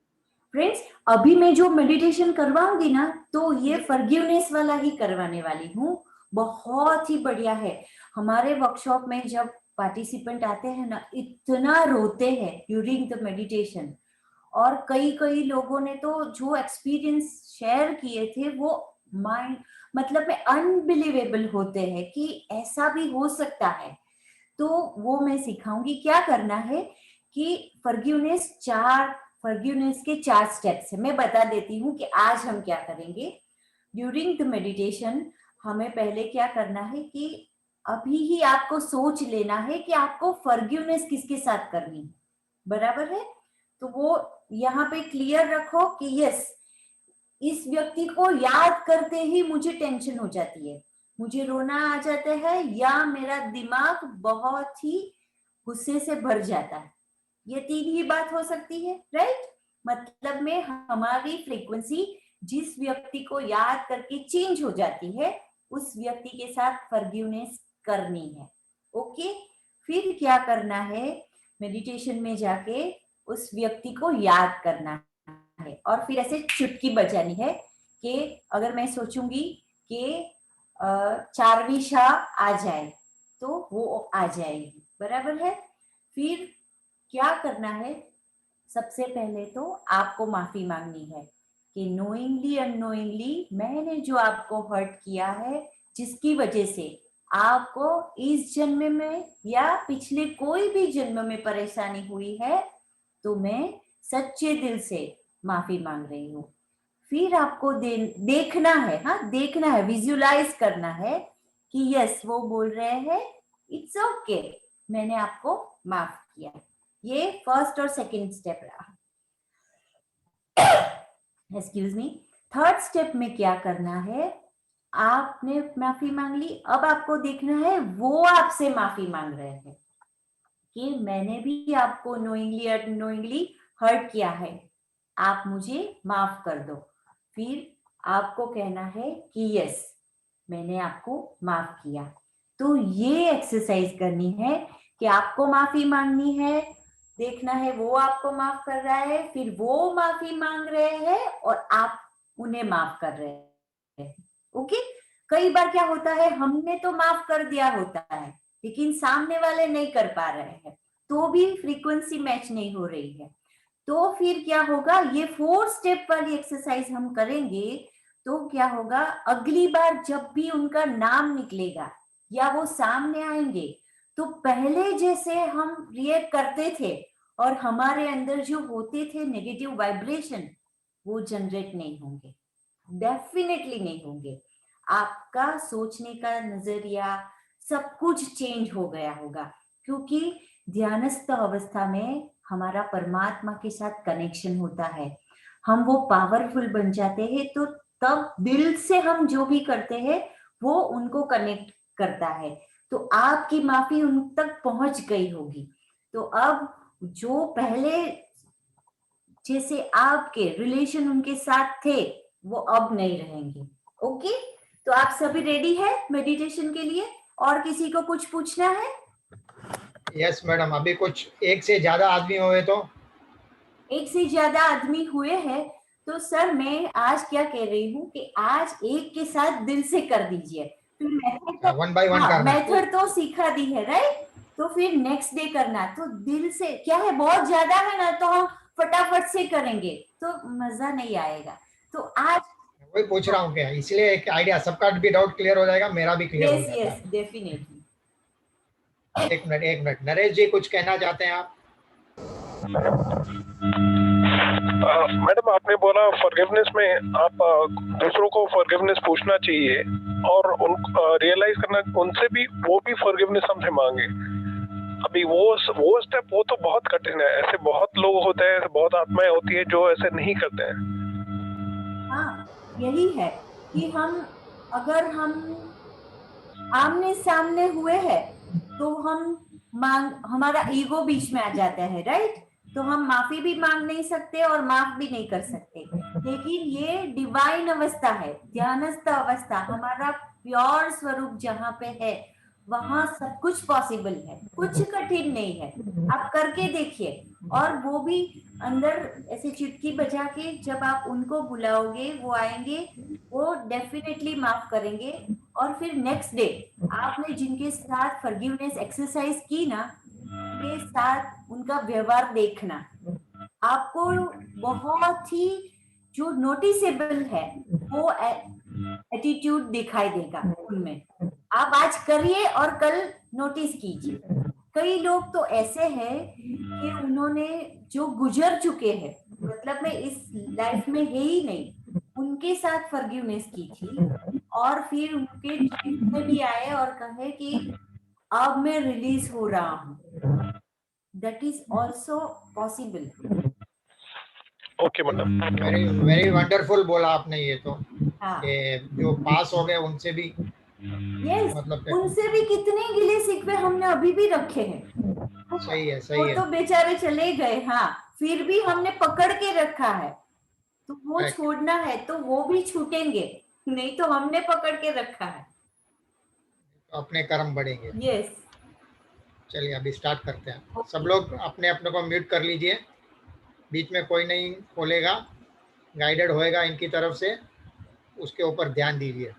फ्रेंड्स, अभी मैं जो मेडिटेशन करवाऊंगी ना, तो ये जी फॉरगिवनेस वाला ही करवाने वाली हूँ। बहुत ही बढ़िया है। हमारे वर्कशॉप में जब पार्टिसिपेंट आते हैं ना, इतना रोते हैं ड्यूरिंग द मेडिटेशन। और कई कई लोगों ने तो जो एक्सपीरियंस शेयर किए थे वो माइंड मतलब में अनबिलीवेबल होते हैं कि ऐसा भी हो सकता है। तो वो मैं सिखाऊंगी क्या करना है कि फॉरगिवनेस के 4 स्टेप्स है। मैं बता देती हूँ कि आज हम क्या करेंगे ड्यूरिंग द मेडिटेशन। हमें पहले क्या करना है कि अभी ही आपको सोच लेना है कि आपको फॉरगिवनेस किसके साथ करनी है, बराबर है। तो वो यहाँ पे क्लियर रखो कि यस, इस व्यक्ति को याद करते ही मुझे टेंशन हो जाती है, मुझे रोना आ जाता है, या मेरा दिमाग बहुत ही गुस्से से भर जाता है। ये 3 ही बात हो सकती है, राइट। मतलब में हमारी फ्रीक्वेंसी जिस व्यक्ति को याद करके चेंज हो जाती है, उस व्यक्ति के साथ फॉरगिवनेस करनी है। ओके। फिर क्या करना है, मेडिटेशन में जाके उस व्यक्ति को याद करना है और फिर ऐसे चुटकी बजानी है कि अगर मैं सोचूंगी कि चारवी शाह आ जाए तो वो आ जाएगी, बराबर है। फिर क्या करना है, सबसे पहले तो आपको माफी मांगनी है कि नोइंगली अननोइंगली मैंने जो आपको हर्ट किया है, जिसकी वजह से आपको इस जन्म में या पिछले कोई भी जन्म में परेशानी हुई है, तो मैं सच्चे दिल से माफी मांग रही हूँ। फिर आपको देखना है, हाँ देखना है, विजुलाइज करना है कि यस वो बोल रहे हैं इट्स ओके, मैंने आपको माफ किया। ये फर्स्ट और सेकंड स्टेप रहा। Excuse me. थर्ड स्टेप में क्या करना है, आपने माफी मांग ली, अब आपको देखना है वो आपसे माफी मांग रहे हैं कि मैंने भी आपको नोइंगली अननोइंगली हर्ट किया है, आप मुझे माफ कर दो। फिर आपको कहना है कि यस मैंने आपको माफ किया। तो ये एक्सरसाइज करनी है कि आपको माफी मांगनी है, देखना है वो आपको माफ कर रहा है, फिर वो माफी मांग रहे हैं और आप उन्हें माफ कर रहे हैं। है। ओके, कई बार क्या होता है, हमने तो माफ कर दिया होता है लेकिन सामने वाले नहीं कर पा रहे हैं, तो भी फ्रीक्वेंसी मैच नहीं हो रही है। तो फिर क्या होगा, ये 4 स्टेप वाली एक्सरसाइज हम करेंगे तो क्या होगा, अगली बार जब भी उनका नाम निकलेगा या वो सामने आएंगे तो पहले जैसे हम रिएक्ट करते थे और हमारे अंदर जो होते थे नेगेटिव वाइब्रेशन, वो जनरेट नहीं होंगे, डेफिनेटली नहीं होंगे। आपका सोचने का नजरिया सब कुछ चेंज हो गया होगा, क्योंकि ध्यानस्थ अवस्था में हमारा परमात्मा के साथ कनेक्शन होता है, हम वो पावरफुल बन जाते हैं। तो तब दिल से हम जो भी करते हैं वो उनको कनेक्ट करता है, तो आपकी माफी उन तक पहुंच गई होगी। तो अब जो पहले जैसे आपके रिलेशन उनके साथ थे वो अब नहीं रहेंगे। ओके, तो आप सभी रेडी है मेडिटेशन के लिए? और किसी को कुछ पूछना है? यस मैडम, अभी कुछ एक से ज्यादा आदमी हुए तो? एक से ज्यादा आदमी हुए हैं तो सर मैं आज क्या कह रही हूँ कि आज एक के साथ दिल से कर दीजिए, फिर मेथड, 1 by 1 हाँ करना है। मेथड तो सिखा दी है राइट, तो फिर नेक्स्ट डे करना। तो दिल से क्या है, बहुत ज्यादा है ना तो हम फटाफट से करेंगे तो मजा नहीं आएगा। तो आज वही पूछ रहा हूँ क्या, इसलिए एक आइडिया, सबका भी डाउट क्लियर हो जाएगा, मेरा भी क्लियर हो यस जाता यस डेफिनेटली। है। एक मिनट एक मिनट, नरेश जी कुछ कहना चाहते हैं आप? मैडम आपने बोला फॉरगिवनेस में आप दूसरों को फॉरगिवनेस पूछना चाहिए और उन रियलाइज करना उनसे भी, वो भी फॉरगिवनेस हमसे मांगे। अभी वो स्टेप वो तो बहुत कठिन है, ऐसे बहुत लोग होते हैं, ऐसे बहुत आत्माएं होती है जो ऐसे नहीं करते हैं। हाँ यही है कि हम, अगर हम आमने सामने हुए हैं तो हम मांग, हमारा ईगो बीच में आ जाता है राइट, तो हम माफी भी मांग नहीं सकते और माफ भी नहीं कर सकते। लेकिन ये डिवाइन अवस्था है, ध्यानस्थ अवस्था, हमारा प्योर स्वरूप जहाँ पे है वहां सब कुछ पॉसिबल है, कुछ कठिन नहीं है। आप करके देखिए, और वो भी अंदर ऐसे चुटकी बजा के जब आप उनको बुलाओगे वो आएंगे, वो डेफिनेटली माफ करेंगे। और फिर नेक्स्ट डे आपने जिनके साथ फॉरगिवनेस एक्सरसाइज की ना, उनके साथ उनका व्यवहार देखना, आपको बहुत ही जो नोटिसेबल है वो एटीट्यूड दिखाई देगा उनमें। आप आज करिए और कल नोटिस कीजिए। कई लोग तो ऐसे हैं कि उन्होंने जो गुजर चुके हैं, मतलब मैं इस लाइफ में है ही नहीं, उनके साथ फॉरगिवनेस की थी और फिर उनके ड्रीम्स में भी आए और कहे कि अब मैं रिलीज हो रहा हूँ। That is also possible. Okay madam. Very very wonderful बोला आपने ये तो, हाँ कि जो पास हो गए उनसे भी, यस, मतलब उनसे भी कितने गिले शिकवे हमने अभी भी रखे हैं। सही है वो सही है। तो बेचारे चले गए, हाँ, फिर भी हमने पकड़ के रखा है, तो वो Correct. छोड़ना है तो वो भी छूटेंगे, नहीं तो हमने पकड़ के रखा है। तो अपने कर्म बढ़ेंगे। यस चलिए अभी स्टार्ट करते हैं। सब लोग अपने अपने को म्यूट कर लीजिए, बीच में कोई नहीं खोलेगा, गाइडेड होएगा इनकी तरफ से, उसके ऊपर ध्यान दीजिए।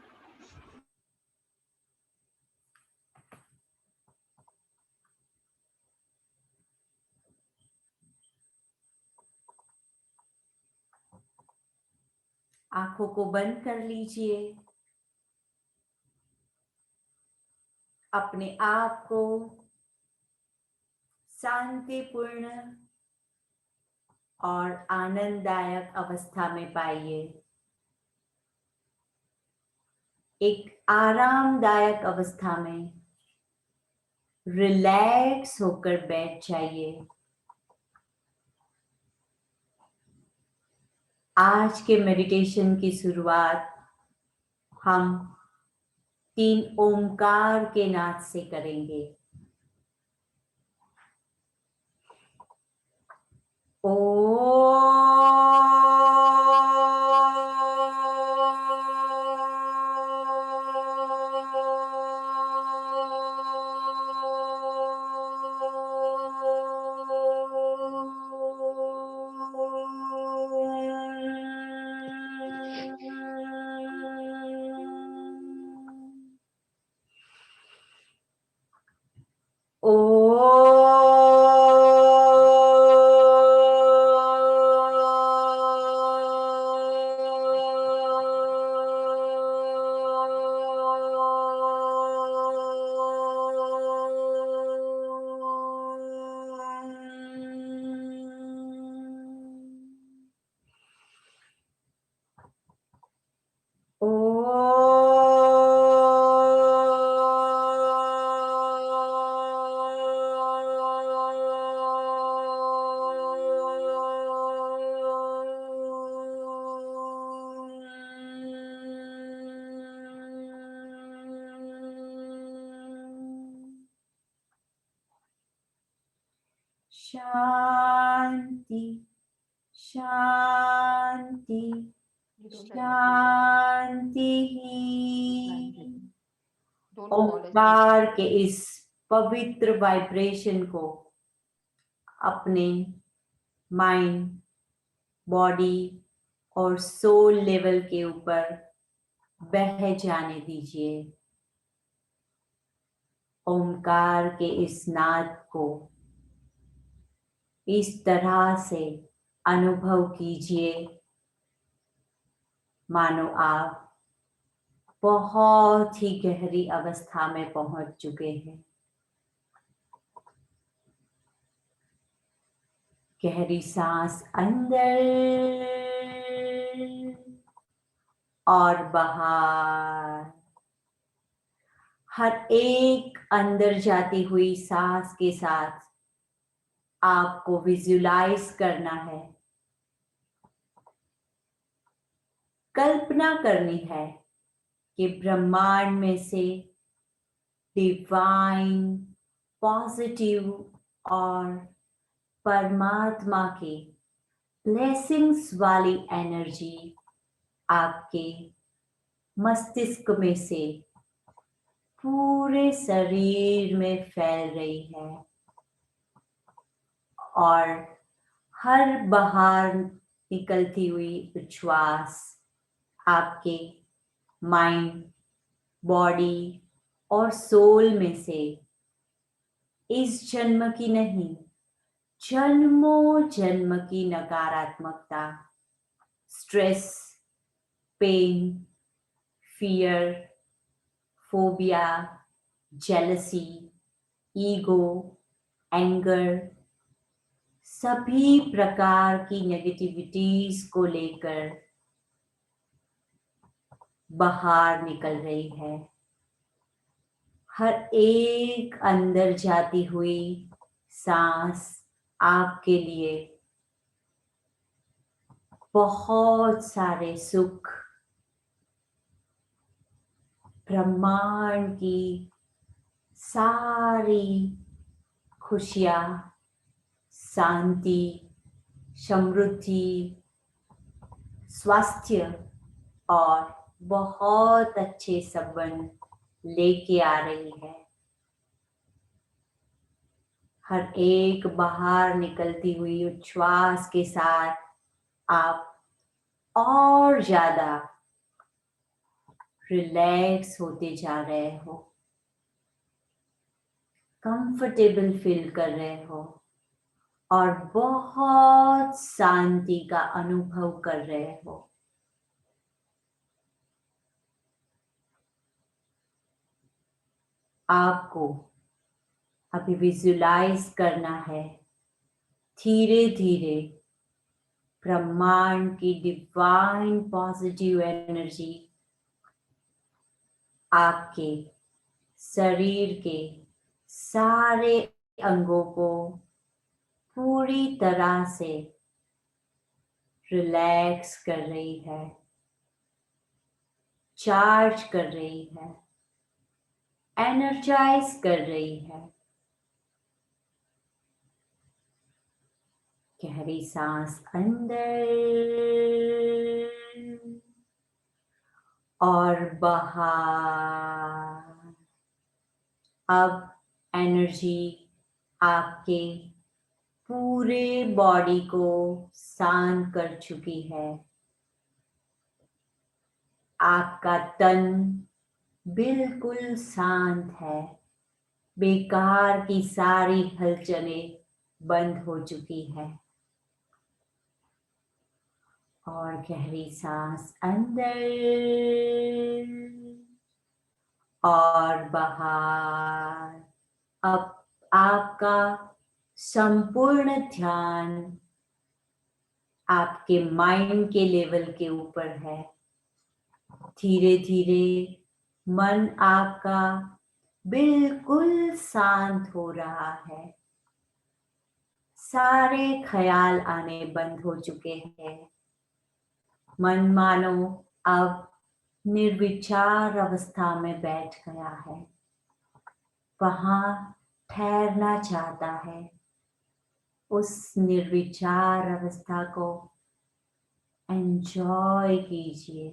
आंखों को बंद कर लीजिए, अपने आप को शांतिपूर्ण और आनंददायक अवस्था में पाइए। एक आरामदायक अवस्था में रिलैक्स होकर बैठ जाइए। आज के मेडिटेशन की शुरुआत हम 3 ओंकार के नाद से करेंगे। शांति शांति शांति। ओंकार के इस पवित्र वाइब्रेशन को अपने माइंड, बॉडी और सोल लेवल के ऊपर बह जाने दीजिए। ओंकार के इस नाद को इस तरह से अनुभव कीजिए मानो आप बहुत ही गहरी अवस्था में पहुंच चुके हैं। गहरी सांस अंदर और बाहर। हर एक अंदर जाती हुई सांस के साथ आपको विजुलाइज करना है, कल्पना करनी है कि ब्रह्मांड में से डिवाइन, पॉजिटिव और परमात्मा की ब्लेसिंग्स वाली एनर्जी आपके मस्तिष्क में से पूरे शरीर में फैल रही है और हर बाहर निकलती हुई उच्छ्वास आपके माइंड, बॉडी और सोल में से इस जन्म की नहीं, जन्मों जन्म की नकारात्मकता, stress, pain, fear, phobia, jealousy, ego, anger, सभी प्रकार की नेगेटिविटीज को लेकर बाहर निकल रही है। हर एक अंदर जाती हुई सांस आपके लिए बहुत सारे सुख, ब्रह्मांड की सारी खुशियां, शांति, समृद्धि, स्वास्थ्य और बहुत अच्छे संबंध लेके आ रही है। हर एक बाहर निकलती हुई उच्छ्वास के साथ आप और ज्यादा रिलैक्स होते जा रहे हो, कंफर्टेबल फील कर रहे हो और बहुत शांति का अनुभव कर रहे हो। आपको अभी विजुलाइज करना है धीरे धीरे ब्रह्मांड की डिवाइन पॉजिटिव एनर्जी आपके शरीर के सारे अंगों को पूरी तरह से रिलैक्स कर रही है, चार्ज कर रही है, एनर्जाइज कर रही है। गहरी सांस अंदर और बाहर। अब एनर्जी आपके पूरे बॉडी को शांत कर चुकी है। आपका तन बिल्कुल शांत है, बेकार की सारी हलचलें बंद हो चुकी है। और गहरी सांस अंदर और बाहर। अब आपका संपूर्ण ध्यान आपके माइंड के लेवल के ऊपर है। धीरे धीरे मन आपका बिल्कुल शांत हो रहा है। सारे ख्याल आने बंद हो चुके हैं। मन मानो अब निर्विचार अवस्था में बैठ गया है, वहां ठहरना चाहता है, उस निर्विचार अवस्था को एंजॉय कीजिए,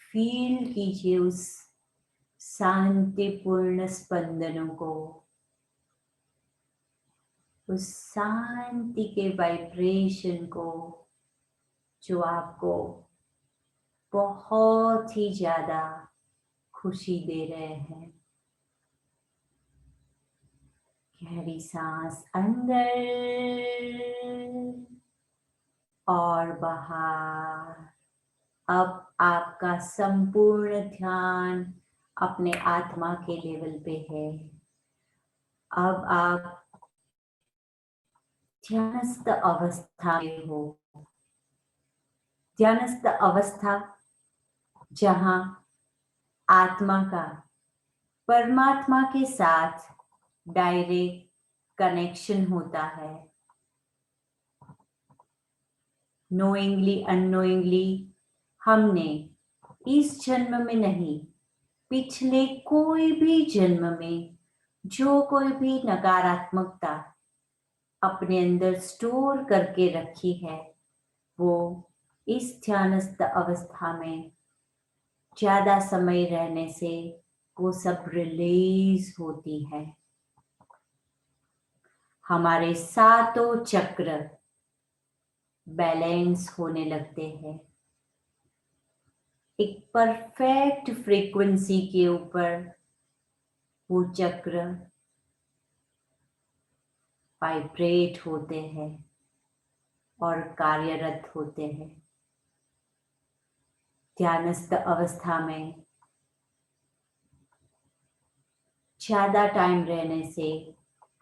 फील कीजिए उस शांतिपूर्ण स्पंदनों को, उस शांति के वाइब्रेशन को जो आपको बहुत ही ज्यादा खुशी दे रहे हैं। गहरी सांस अंदर और बाहर। अब आपका संपूर्ण ध्यान अपने आत्मा के लेवल पे है। अब आप ध्यानस्थ अवस्था में हो। ध्यानस्थ अवस्था जहां आत्मा का परमात्मा के साथ डायरेक्ट कनेक्शन होता है। नोइंगली अननोइंगली हमने इस जन्म में नहीं, पिछले कोई भी जन्म में जो कोई भी नकारात्मकता अपने अंदर स्टोर करके रखी है, वो इस ध्यानस्थ अवस्था में ज्यादा समय रहने से वो सब रिलीज होती है। हमारे सातों चक्र बैलेंस होने लगते हैं। एक परफेक्ट फ्रीक्वेंसी के ऊपर वो चक्र वाइब्रेट होते हैं और कार्यरत होते हैं। ध्यानस्थ अवस्था में ज्यादा टाइम रहने से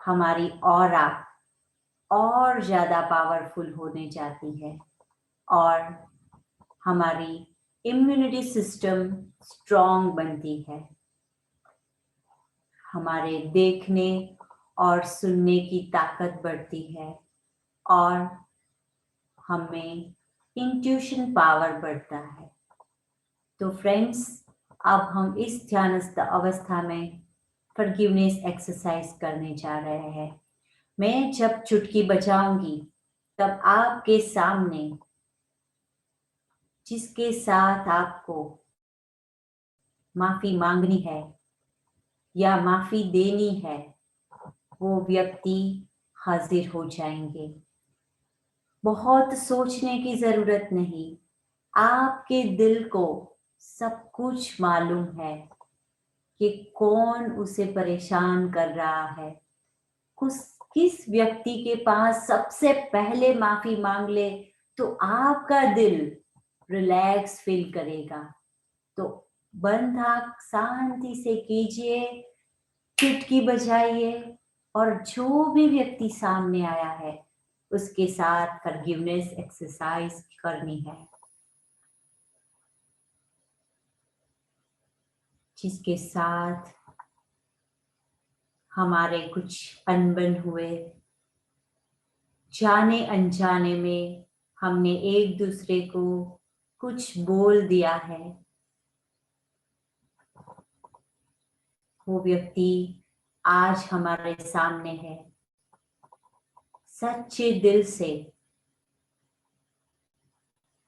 हमारी ऑरा और ज्यादा पावरफुल होने जाती है और हमारी इम्यूनिटी सिस्टम स्ट्रॉन्ग बनती है। हमारे देखने और सुनने की ताकत बढ़ती है और हमें इंट्यूशन पावर बढ़ता है। तो फ्रेंड्स, अब हम इस ध्यानस्थ अवस्था में फॉरगिवनेस एक्सरसाइज करने जा रहे हैं। मैं जब चुटकी बजाऊंगी तब आपके सामने जिसके साथ आपको माफी मांगनी है या माफी देनी है, वो व्यक्ति हाजिर हो जाएंगे। बहुत सोचने की जरूरत नहीं, आपके दिल को सब कुछ मालूम है कि कौन उसे परेशान कर रहा है। किस व्यक्ति के पास सबसे पहले माफी मांग ले तो आपका दिल रिलैक्स फील करेगा। तो बंद आंख शांति से कीजिए, चुटकी बजाइए और जो भी व्यक्ति सामने आया है उसके साथ फॉरगिवनेस एक्सरसाइज करनी है। जिसके साथ हमारे कुछ अनबन हुए, जाने अनजाने में हमने एक दूसरे को कुछ बोल दिया है, वो व्यक्ति आज हमारे सामने है। सच्चे दिल से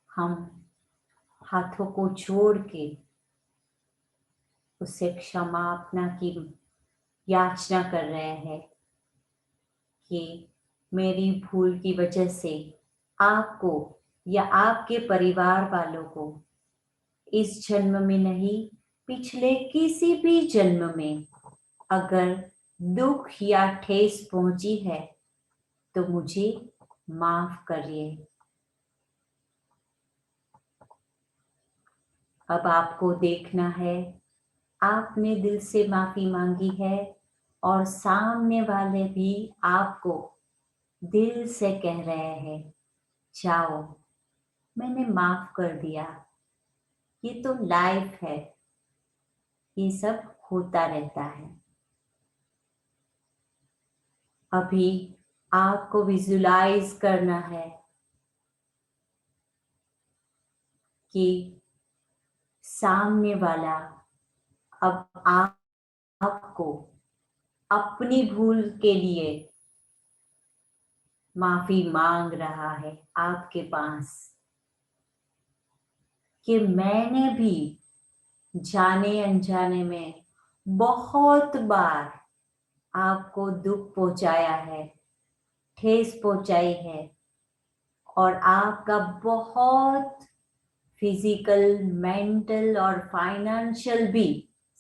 हम हाथों को जोड़ के उससे क्षमापना की याचना कर रहे हैं कि मेरी भूल की वजह से आपको या आपके परिवार वालों को इस जन्म में नहीं, पिछले किसी भी जन्म में अगर दुख या ठेस पहुंची है तो मुझे माफ करिए। अब आपको देखना है, आपने दिल से माफी मांगी है और सामने वाले भी आपको दिल से कह रहे हैं, जाओ, मैंने माफ कर दिया। ये तो लाइफ है, ये सब होता रहता है। अभी आपको विजुलाइज करना है कि सामने वाला अब आपको अपनी भूल के लिए माफी मांग रहा है आपके पास कि मैंने भी जाने अनजाने में बहुत बार आपको दुख पहुंचाया है, ठेस पहुंचाई है और आपका बहुत फिजिकल, मेंटल और फाइनेंशियल भी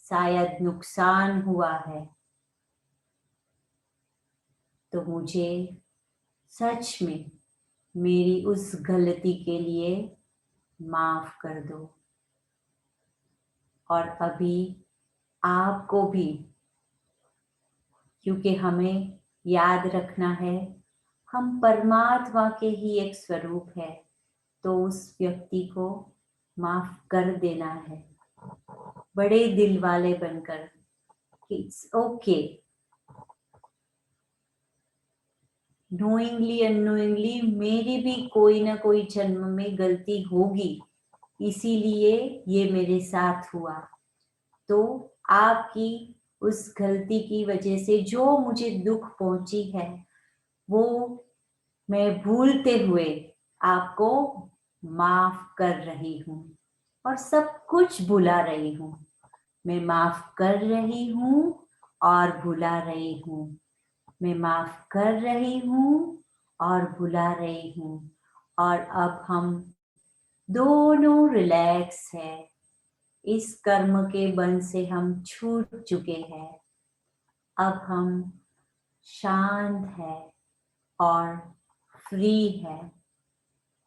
शायद नुकसान हुआ है। तो मुझे सच में मेरी उस गलती के लिए माफ कर दो। और अभी आपको भी, क्योंकि हमें याद रखना है हम परमात्मा के ही एक स्वरूप है, तो उस व्यक्ति को माफ कर देना है बड़े दिल वाले बनकर कि इट्स ओके। नोइंगली अननोइंगली मेरी भी कोई ना कोई जन्म में गलती होगी, इसीलिए ये मेरे साथ हुआ। तो आपकी उस गलती की वजह से जो मुझे दुख पहुंची है वो मैं भूलते हुए आपको माफ कर रही हूँ और सब कुछ भुला रही हूँ। मैं माफ कर रही हूँ और भुला रही हूँ। मैं माफ कर रही हूँ और भुला रही हूँ। और अब हम दोनों रिलैक्स है। इस कर्म के बंध से हम छूट चुके हैं। अब हम शांत है और फ्री है।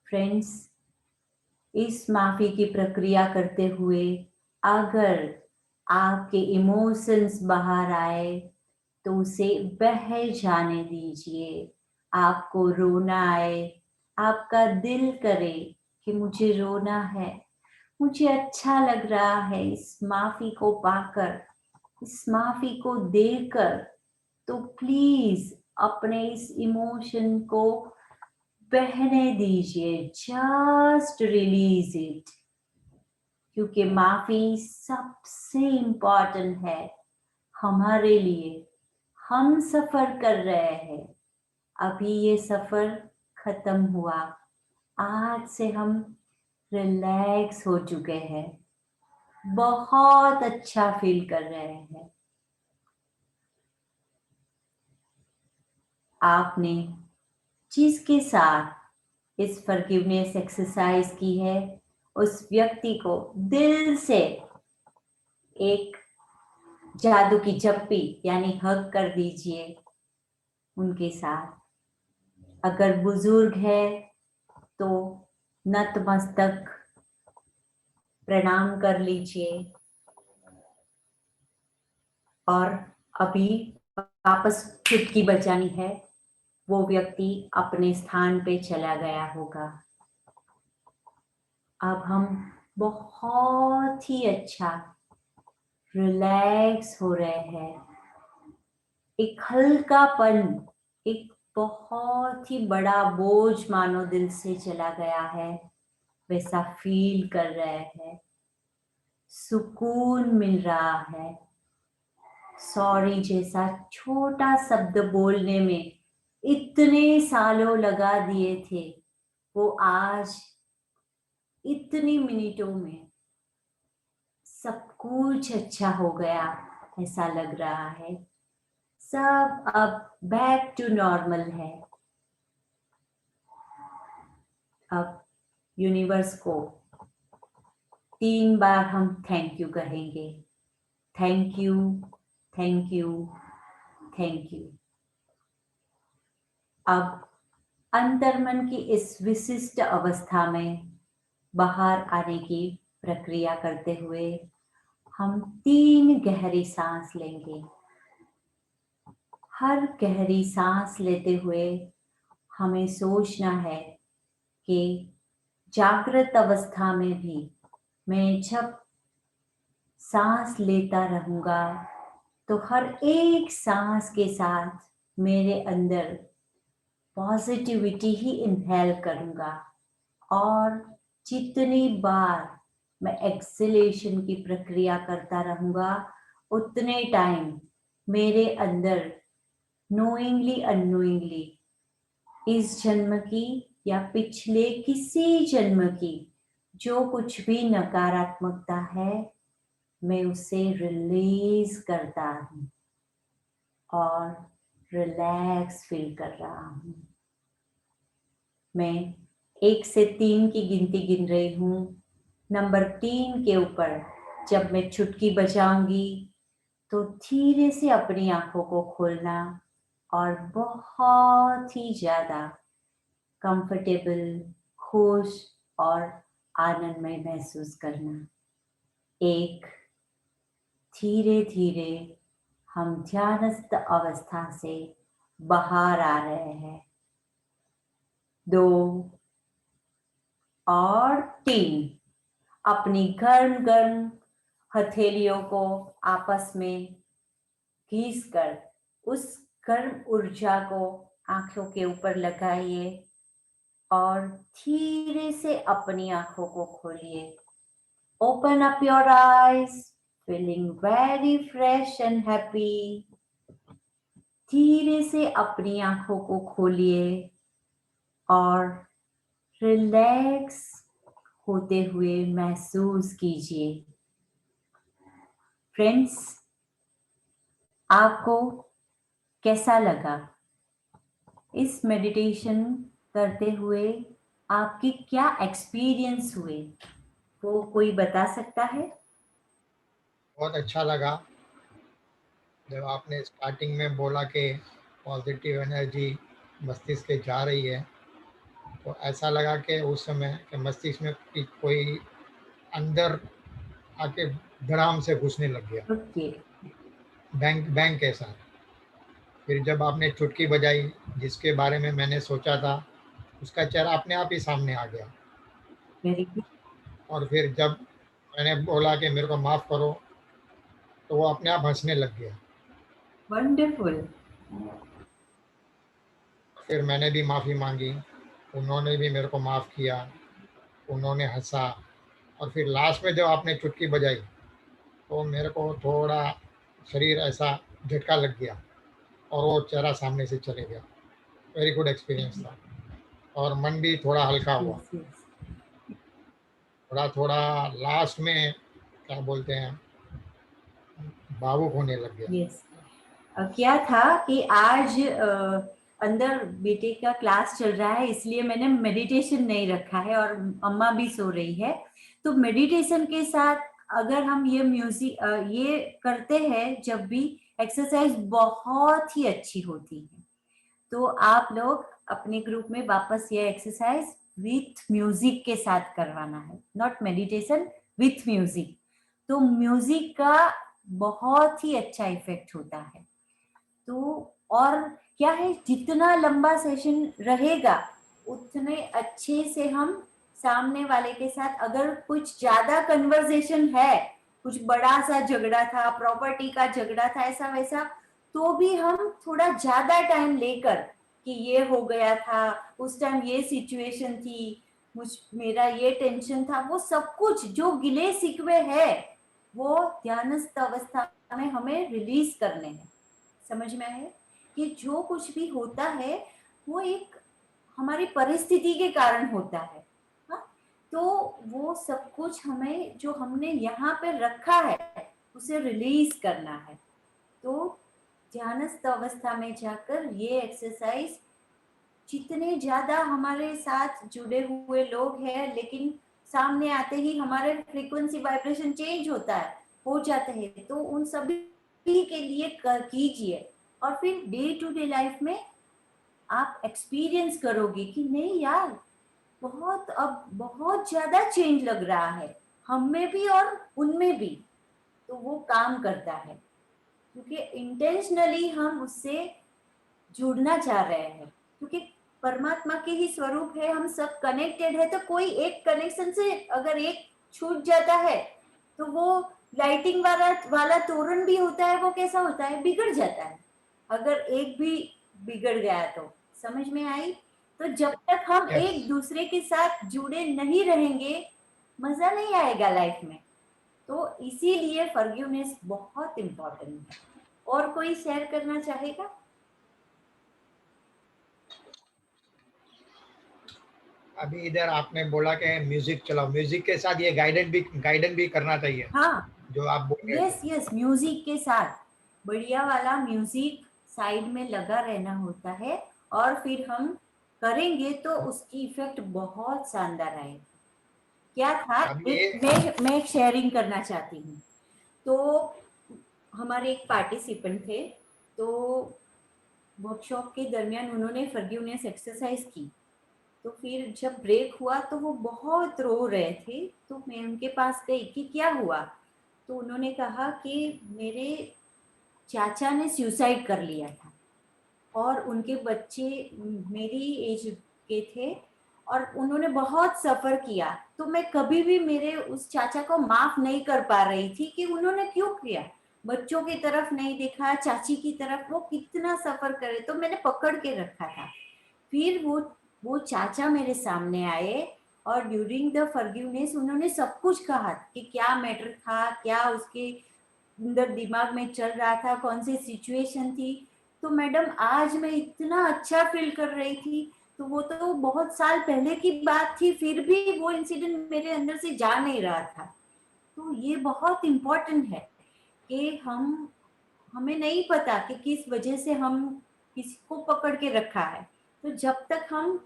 फ्रेंड्स, इस माफी की प्रक्रिया करते हुए अगर आपके इमोशंस बाहर आए तो उसे बह जाने दीजिए। आपको रोना आए, आपका दिल करे कि मुझे रोना है, मुझे अच्छा लग रहा है इस माफी को पाकर, इस माफी को देकर, तो प्लीज अपने इस इमोशन को बहने दीजिए। जस्ट रिलीज इट, क्योंकि माफी सबसे इम्पोर्टेंट है हमारे लिए। हम सफर कर रहे हैं, अभी ये सफर खत्म हुआ, आज से हम रिलैक्स हो चुके हैं, बहुत अच्छा फील कर रहे हैं। आपने जिसके साथ इस फॉरगिवनेस एक्सरसाइज की है उस व्यक्ति को दिल से एक जादू की चप्पी यानी हग कर दीजिए उनके साथ। अगर बुजुर्ग है तो नतमस्तक प्रणाम कर लीजिए और अभी वापस चुटकी बजानी है। वो व्यक्ति अपने स्थान पे चला गया होगा। अब हम बहुत ही अच्छा रिलैक्स हो रहे हैं। एक हल्कापन, एक बहुत ही बड़ा बोझ मानो दिल से चला गया है, वैसा फील कर रहे हैं। सुकून मिल रहा है। सॉरी जैसा छोटा शब्द बोलने में इतने सालों लगा दिए थे, वो आज इतनी मिनटों में सब कुछ अच्छा हो गया, ऐसा लग रहा है। सब अब बैक टू नॉर्मल है। अब यूनिवर्स को 3 बार हम थैंक यू कहेंगे। Thank you, thank you, thank you. अब अंतर्मन की इस विशिष्ट अवस्था में बाहर आने की प्रक्रिया करते हुए हम 3 गहरी सांस लेंगे। हर गहरी सांस लेते हुए हमें सोचना है कि जागृत अवस्था में भी मैं जब सांस लेता रहूंगा तो हर एक सांस के साथ मेरे अंदर पॉजिटिविटी ही इनहेल करूंगा और जितनी बार मैं एक्सलेशन की प्रक्रिया करता रहूंगा उतने टाइम मेरे अंदर नोइंगली अननोइंगली इस जन्म की या पिछले किसी जन्म की जो कुछ भी नकारात्मकता है, मैं उसे रिलीज करता हूँ और रिलैक्स फील कर रहा हूँ। मैं 1 से 3 की गिनती गिन रही हूँ। नंबर 3 के ऊपर जब मैं चुटकी बजाऊंगी तो धीरे से अपनी आंखों को खोलना और बहुत ही ज्यादा कंफर्टेबल, खुश और आनंदमय महसूस करना। 1, धीरे धीरे हम ध्यानस्थ अवस्था से बाहर आ रहे हैं। 2 और 3, अपनी गर्म गर्म हथेलियों को आपस में घिसकर उस गर्म ऊर्जा को आंखों के ऊपर लगाइए और धीरे से अपनी आंखों को खोलिए। Open up your eyes, feeling very fresh and happy. धीरे से अपनी आंखों को खोलिए और रिलैक्स होते हुए महसूस कीजिए। फ्रेंड्स, आपको कैसा लगा? इस मेडिटेशन करते हुए आपकी क्या एक्सपीरियंस हुए, वो कोई बता सकता है? बहुत अच्छा लगा जब आपने स्टार्टिंग में बोला कि पॉजिटिव एनर्जी मस्तिष्क के जा रही है, तो ऐसा लगा कि उस समय कि मस्तिष्क में कोई अंदर आके धड़ाम से घुसने लग गया, ओके, बैंक बैंक के साथ। फिर जब आपने चुटकी बजाई, जिसके बारे में मैंने सोचा था, उसका चेहरा अपने आप ही सामने आ गया। वेरी गुड, और फिर जब मैंने बोला कि मेरे को माफ़ करो, तो वो अपने आप हंसने लग गया। वंडरफुल। फिर मैंने भी माफ़ी मांगी, उन्होंने भी मेरे को माफ़ किया, उन्होंने हंसा। और फिर लास्ट में जब आपने चुटकी बजाई तो मेरे को थोड़ा शरीर ऐसा झटका लग गया और वो चेहरा सामने से चले गया। वेरी गुड एक्सपीरियंस था और मन भी थोड़ा हल्का हुआ। यस यस थोड़ा थोड़ा लास्ट में क्या बोलते हैं, भावुक होने लग गया। यस। क्या था कि आज अंदर बेटे का क्लास चल रहा है, इसलिए मैंने मेडिटेशन नहीं रखा है और अम्मा भी सो रही है। तो मेडिटेशन के साथ अगर हम ये म्यूजिक ये करते हैं, जब भी एक्सरसाइज बहुत ही अच्छी होती है। तो आप लोग अपने ग्रुप में वापस ये एक्सरसाइज विथ म्यूजिक के साथ करवाना है, नॉट मेडिटेशन, विथ म्यूजिक। तो म्यूजिक का बहुत ही अच्छा इफेक्ट होता है। तो और क्या है, जितना लंबा सेशन रहेगा उतने अच्छे से हम सामने वाले के साथ, अगर कुछ ज्यादा कन्वर्सेशन है, कुछ बड़ा सा झगड़ा था, प्रॉपर्टी का झगड़ा था, ऐसा वैसा, तो भी हम थोड़ा ज्यादा टाइम लेकर कि ये हो गया था, उस टाइम ये सिचुएशन थी, मेरा ये टेंशन था, वो सब कुछ जो गिले शिकवे है वो ध्यानस्थ अवस्था में हमें रिलीज करने हैं। समझ में आए कि जो कुछ भी होता है वो एक हमारी परिस्थिति के कारण होता है। हाँ? तो वो सब कुछ हमें जो हमने यहाँ पे रखा है उसे रिलीज करना है। तो ध्यानस्थ अवस्था में जाकर ये एक्सरसाइज, जितने ज्यादा हमारे साथ जुड़े हुए लोग हैं लेकिन सामने आते ही हमारे फ्रीक्वेंसी वाइब्रेशन चेंज होता है, हो जाते हैं, तो उन सभी के लिए कीजिए। और फिर डे टू डे लाइफ में आप एक्सपीरियंस करोगे कि नहीं यार, बहुत ज्यादा चेंज लग रहा है हम में भी और उनमें भी। तो वो काम करता है क्योंकि इंटेंशनली हम उससे जुड़ना चाह रहे हैं, क्योंकि परमात्मा के ही स्वरूप है, हम सब कनेक्टेड है। तो कोई एक कनेक्शन से अगर एक छूट जाता है तो वो लाइटिंग वाला तोरण भी होता है, वो कैसा होता है, बिगड़ जाता है अगर एक भी बिगड़ गया तो। समझ में आई? तो जब तक हम यस, एक दूसरे के साथ जुड़े नहीं रहेंगे मजा नहीं आएगा लाइफ में। तो इसीलिए फॉरगिवनेस बहुत इंपॉर्टेंट है। और कोई शेयर करना चाहेगा? अभी इधर आपने बोला कि म्यूजिक चलाओ, म्यूजिक के साथ ये गाइडेंस भी करना चाहिए, हाँ, जो आप बोल रहे यस यस, म्यूजिक के साथ बढ़िया वाला म्यूजिक साइड में लगा रहना होता है, और फिर हम करेंगे तो उसकी इफेक्ट बहुत शानदार आएगी। क्या था, थे। अभी ये मैं एक शेयरिंग करना चाहती हूँ। तो हमारे एक पार्टिसिपेंट थे, तो वर्कशॉप के दरमियान उन्होंने फॉरगिवनेस एक्सरसाइज की। तो फिर जब ब्रेक हुआ तो वो बहुत रो रहे थे, तो मैं उनके पास गई कि क्या हुआ। तो उन्होंने कहा कि मेरे चाचा ने सुसाइड कर लिया था, और उनके बच्चे मेरी एज के थे, और उन्होंने बहुत सफ़र किया। तो मैं कभी भी मेरे उस चाचा को माफ़ नहीं कर पा रही थी कि उन्होंने क्यों किया। बच्चों की तरफ नहीं देखा, चाची की तरफ, वो कितना सफ़र करे, तो मैंने पकड़ के रखा था। फिर वो चाचा मेरे सामने आए, और ड्यूरिंग द फॉरगिवनेस उन्होंने सब कुछ कहा कि क्या मैटर था, क्या उसके अंदर दिमाग में चल रहा था, कौन सी सिचुएशन थी। तो मैडम आज मैं इतना अच्छा फील कर रही थी। तो वो तो बहुत साल पहले की बात थी, फिर भी वो इंसिडेंट मेरे अंदर से जा नहीं रहा था। तो ये बहुत इम्पोर्टेंट है कि हमें नहीं पता कि किस वजह से हम किसी को पकड़ के रखा है। तो जब तक हम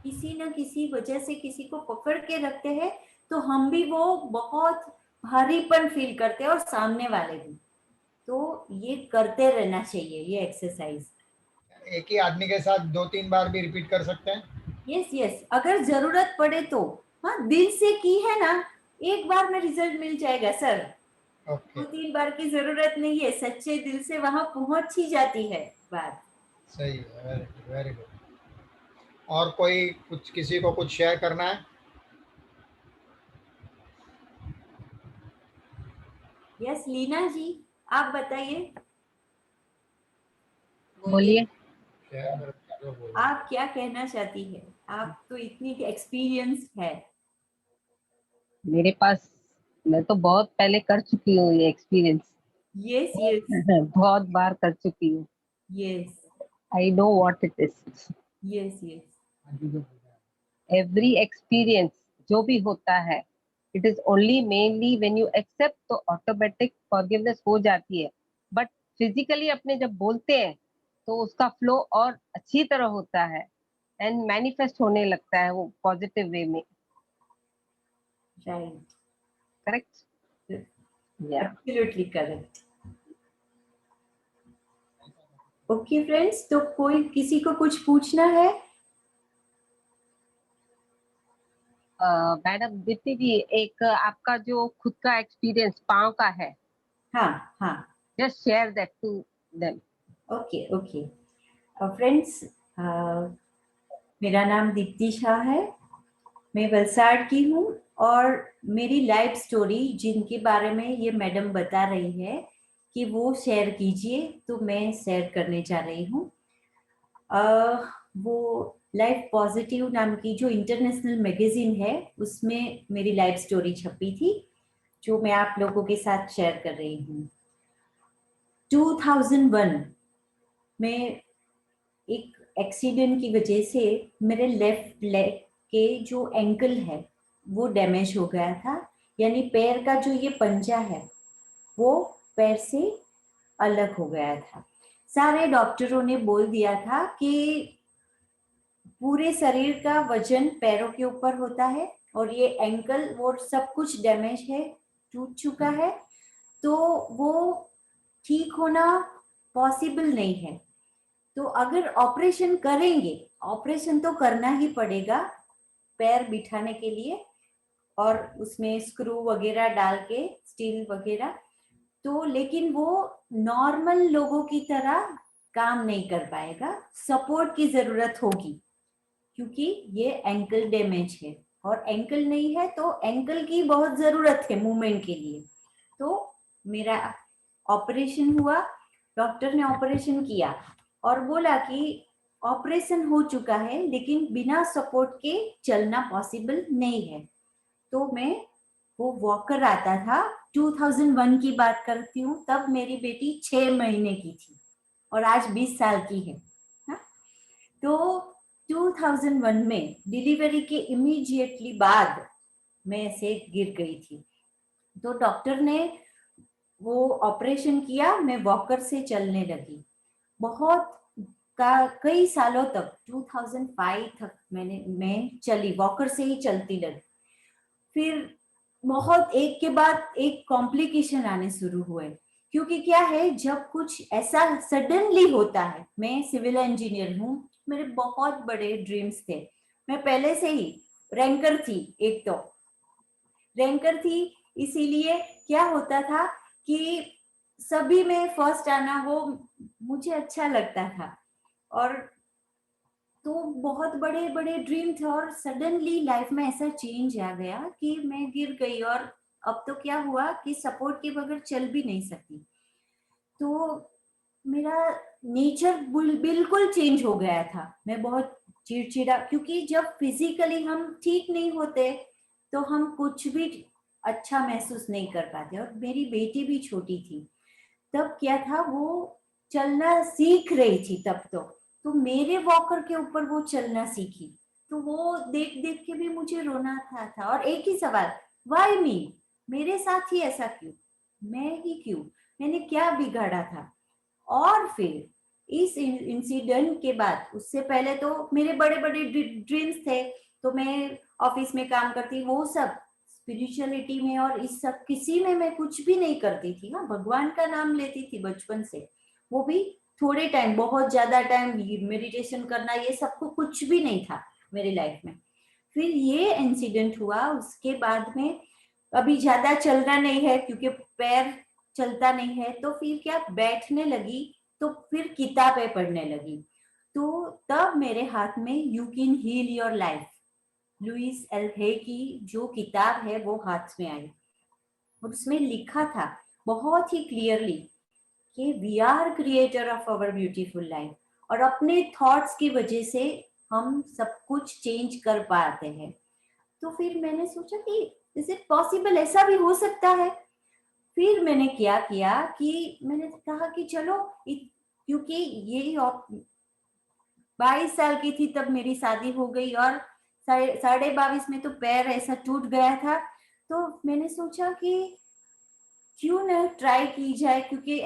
किसी न किसी वजह से किसी को पकड़ के रखते हैं, तो हम भी वो बहुत भारीपन फील करते हैं, और सामने वाले भी। तो ये करते रहना चाहिए, ये एक्सरसाइज। एक ही आदमी के साथ 2-3 बार भी रिपीट कर सकते हैं। यस यस, अगर जरूरत पड़े तो। हाँ, दिल से की है ना, एक बार में रिजल्ट मिल जाएगा सर। ओके, 2-3 बार की जरूरत नहीं है, सच्चे दिल से वहां पहुंच ही जाती है बात। सही है, वेरी गुड, वेरी गुड। और कोई कुछ, किसी को कुछ शेयर करना है? यस लीना जी, आप बताइए, बोलिए। शेयर कर जो बोलो। आप क्या कहना चाहती है। आप तो इतनी एक्सपीरियंस है। मेरे पास, मैं तो बहुत पहले कर चुकी हूँ ये एक्सपीरियंस। यस यस बहुत बार कर चुकी हूँ। Yes I know what it is. Yes yes every experience जो भी होता है, it is only mainly when you accept, तो ऑटोमेटिक फॉरगिवनेस हो जाती है। बट फिजिकली अपने जब बोलते हैं तो उसका फ्लो और अच्छी तरह होता है, एंड मैनिफेस्ट होने लगता है वो पॉजिटिव वे में। राइट, करेक्ट, या एब्सोल्युटली करेक्ट। ओके फ्रेंड्स, तो कोई किसी को कुछ पूछना है। मैडम दीप्ति जी, एक आपका जो खुद का एक्सपीरियंस पाँव का है, हाँ हाँ, just share that to them. Okay okay friends, मेरा नाम दीप्ति शाह है, मैं वलसाड़ की हूँ। और मेरी लाइफ स्टोरी जिनके बारे में ये मैडम बता रही है कि वो शेयर कीजिए, तो मैं शेयर करने जा रही हूँ। वो लाइफ पॉजिटिव नाम की जो इंटरनेशनल मैगजीन है, उसमें मेरी लाइफ स्टोरी छपी थी, जो मैं आप लोगों के साथ शेयर कर रही हूँ। 2001 में एक एक्सीडेंट की वजह से मेरे लेफ्ट लेग के जो एंकल है वो डैमेज हो गया था, यानी पैर का जो ये पंजा है वो पैर से अलग हो गया था। सारे डॉक्टरों ने बोल दिया था कि पूरे शरीर का वजन पैरों के ऊपर होता है, और ये एंकल वो सब कुछ डैमेज है, टूट चुका है, तो वो ठीक होना पॉसिबल नहीं है। तो अगर ऑपरेशन करेंगे, ऑपरेशन तो करना ही पड़ेगा पैर बिठाने के लिए, और उसमें स्क्रू वगैरह डाल के, स्टील वगैरह, तो लेकिन वो नॉर्मल लोगों की तरह काम नहीं कर पाएगा, सपोर्ट की जरूरत होगी, क्योंकि ये एंकल डैमेज है, और एंकल नहीं है तो एंकल की बहुत जरूरत है मूवमेंट के लिए। तो मेरा ऑपरेशन हुआ, डॉक्टर ने ऑपरेशन किया और बोला कि ऑपरेशन हो चुका है, लेकिन बिना सपोर्ट के चलना पॉसिबल नहीं है। तो मैं, वो वॉकर आता था, 2001 की बात करती हूँ, तब मेरी बेटी 6 महीने की थी और आज 20 साल की है। हाँ? तो 2001 में डिलीवरी के इमीडिएटली बाद मैं ऐसे गिर गई थी। तो डॉक्टर ने वो ऑपरेशन किया, मैं वॉकर से चलने लगी। बहुत कई सालों तक 2005 तक मैं चली, वॉकर से ही चलती लगी। फिर बहुत एक के बाद एक कॉम्प्लिकेशन आने शुरू हुए, क्योंकि क्या है, जब कुछ ऐसा सडनली होता है, मैं सिविल इंजीनियर हूँ, मेरे बहुत बड़े ड्रीम्स थे, मैं पहले से ही रैंकर थी, एक तो रैंकर थी, इसीलिए क्या होता था कि सभी में फर्स्ट आना वो मुझे अच्छा लगता था। और तो बहुत बड़े बड़े ड्रीम थे, और सडनली लाइफ में ऐसा चेंज आ गया कि मैं गिर गई, और अब तो क्या हुआ कि सपोर्ट के बगैर चल भी नहीं सकती। तो मेरा नेचर बिल्कुल चेंज हो गया था, मैं बहुत चिड़चिड़ा, क्योंकि जब फिजिकली हम ठीक नहीं होते तो हम कुछ भी अच्छा महसूस नहीं कर पाते। और मेरी बेटी भी छोटी थी, तब क्या था, वो चलना सीख रही थी तब तो मेरे वॉकर के ऊपर वो चलना सीखी। तो वो देख देख के भी मुझे रोना था और एक ही सवाल, वाई मी, मेरे साथ ही ऐसा क्यों, मैं ही क्यों, मैंने क्या बिगाड़ा था। और फिर इस इंसिडेंट के बाद, उससे पहले तो मेरे बड़े बड़े ड्रीम्स थे, तो मैं ऑफिस में काम करती, वो सब स्पिरिचुअलिटी में और इस सब किसी में मैं कुछ भी नहीं करती थी। हाँ, भगवान का नाम लेती थी बचपन से, वो भी थोड़े टाइम, बहुत ज्यादा टाइम मेडिटेशन करना ये सबको कुछ भी नहीं था मेरी लाइफ में। फिर ये इंसिडेंट हुआ, उसके बाद में अभी ज्यादा चलना नहीं है क्योंकि पैर चलता नहीं है, तो फिर क्या, बैठने लगी, तो फिर किताबें पढ़ने लगी। तो तब मेरे हाथ में you can heal your life, Louise L Hay की जो किताब है वो हाथ में आई, और उसमें लिखा था बहुत ही क्लियरली कि we are creator of our beautiful life, और अपने थॉट्स की वजह से हम सब कुछ चेंज कर पाते हैं। तो फिर मैंने सोचा कि इज इट पॉसिबल, ऐसा भी हो सकता है। फिर मैंने क्या किया कि मैंने कहा कि चलो, क्योंकि ये 22 साल की थी तब मेरी शादी हो गई, और 22.5 में तो पैर ऐसा टूट गया था। तो मैंने सोचा कि क्यों न ट्राई की जाए, क्योंकि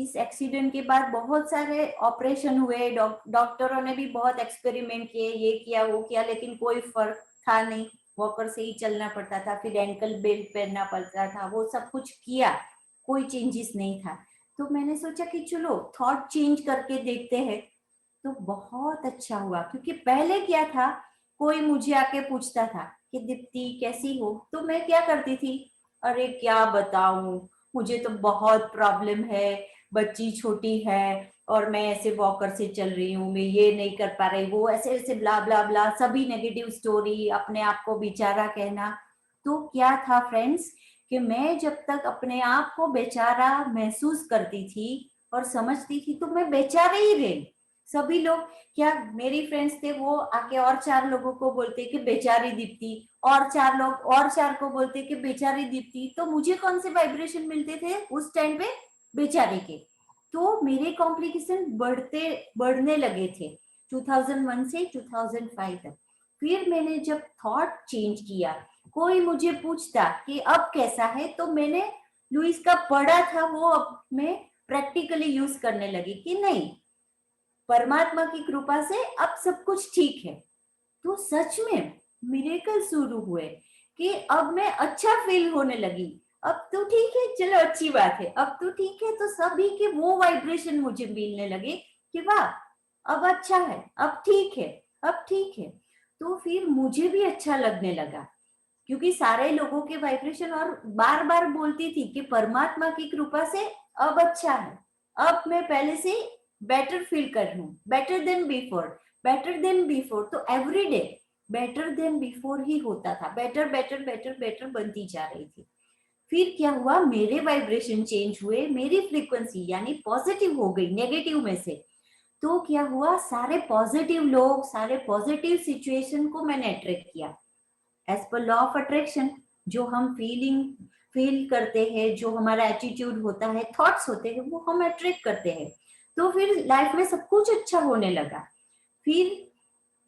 इस एक्सीडेंट के बाद बहुत सारे ऑपरेशन हुए, डॉक्टरों ने भी बहुत एक्सपेरिमेंट किए, ये किया वो किया, लेकिन कोई फर्क था नहीं, वॉकर से ही चलना पड़ता था, फिर एंकल बेल्ट पहनना पड़ता था, वो सब कुछ किया, कोई चेंजेस नहीं था। तो मैंने सोचा कि चलो थॉट चेंज करके देखते हैं। तो बहुत अच्छा हुआ, क्योंकि पहले क्या था, कोई मुझे आके पूछता था कि दीप्ति कैसी हो, तो मैं क्या करती थी, अरे क्या बताऊं, मुझे तो बहुत प्रॉब्लम है, बच्ची छोटी है और मैं ऐसे वॉकर से चल रही हूँ, मैं ये नहीं कर पा रही, वो ऐसे ऐसे ब्ला ब्ला ब्ला, सभी नेगेटिव स्टोरी, अपने आप को बेचारा कहना। तो क्या था फ्रेंड्स, कि मैं जब तक अपने आप को बेचारा महसूस करती थी और समझती थी, तो मैं बेचारे ही रही। सभी लोग, क्या मेरी फ्रेंड्स थे, वो आके और 4 लोगों को बोलते कि बेचारी दीप्ति, और 4 लोग और 4 को बोलते कि बेचारी दीप्ति, तो मुझे कौन से वाइब्रेशन मिलते थे उस टाइम पे, बेचारी के। तो मेरे कॉम्प्लिकेशन बढ़ने लगे थे 2001 से 2005 तक। फिर मैंने जब थॉट चेंज किया, कोई मुझे पूछता कि अब कैसा है, तो मैंने लुइस का पढ़ा था, वो अब मैं प्रैक्टिकली यूज करने लगी कि नहीं, परमात्मा की कृपा से अब सब कुछ ठीक है। तो सच में मिरेकल शुरू हुए कि अब मैं अच्छा फील होने लगी, अब तो ठीक है, चलो अच्छी बात है, अब तो ठीक है। तो सभी के वो वाइब्रेशन मुझे मिलने लगे कि वाह, अब अच्छा है, अब ठीक है, अब ठीक है। तो फिर मुझे भी अच्छा लगने लगा, क्योंकि सारे लोगों के वाइब्रेशन, और बार बार बोलती थी कि परमात्मा की कृपा से अब अच्छा है, अब मैं पहले से बेटर फील कर रही हूँ, better than before, better than before. तो every day better than before ही होता था, बेटर बेटर बेटर बेटर बनती जा रही थी। फिर क्या हुआ, मेरे वाइब्रेशन चेंज हुए, मेरी फ्रीक्वेंसी यानी पॉजिटिव हो गई नेगेटिव में से। तो क्या हुआ, सारे पॉजिटिव लोग, सारे पॉजिटिव सिचुएशन को मैंने अट्रैक्ट किया, as per law of attraction. जो हम फील करते हैं, जो हमारा एटीट्यूड होता है, थॉट्स होते हैं, वो हम अट्रैक्ट करते हैं। तो फिर लाइफ में सब कुछ अच्छा होने लगा। फिर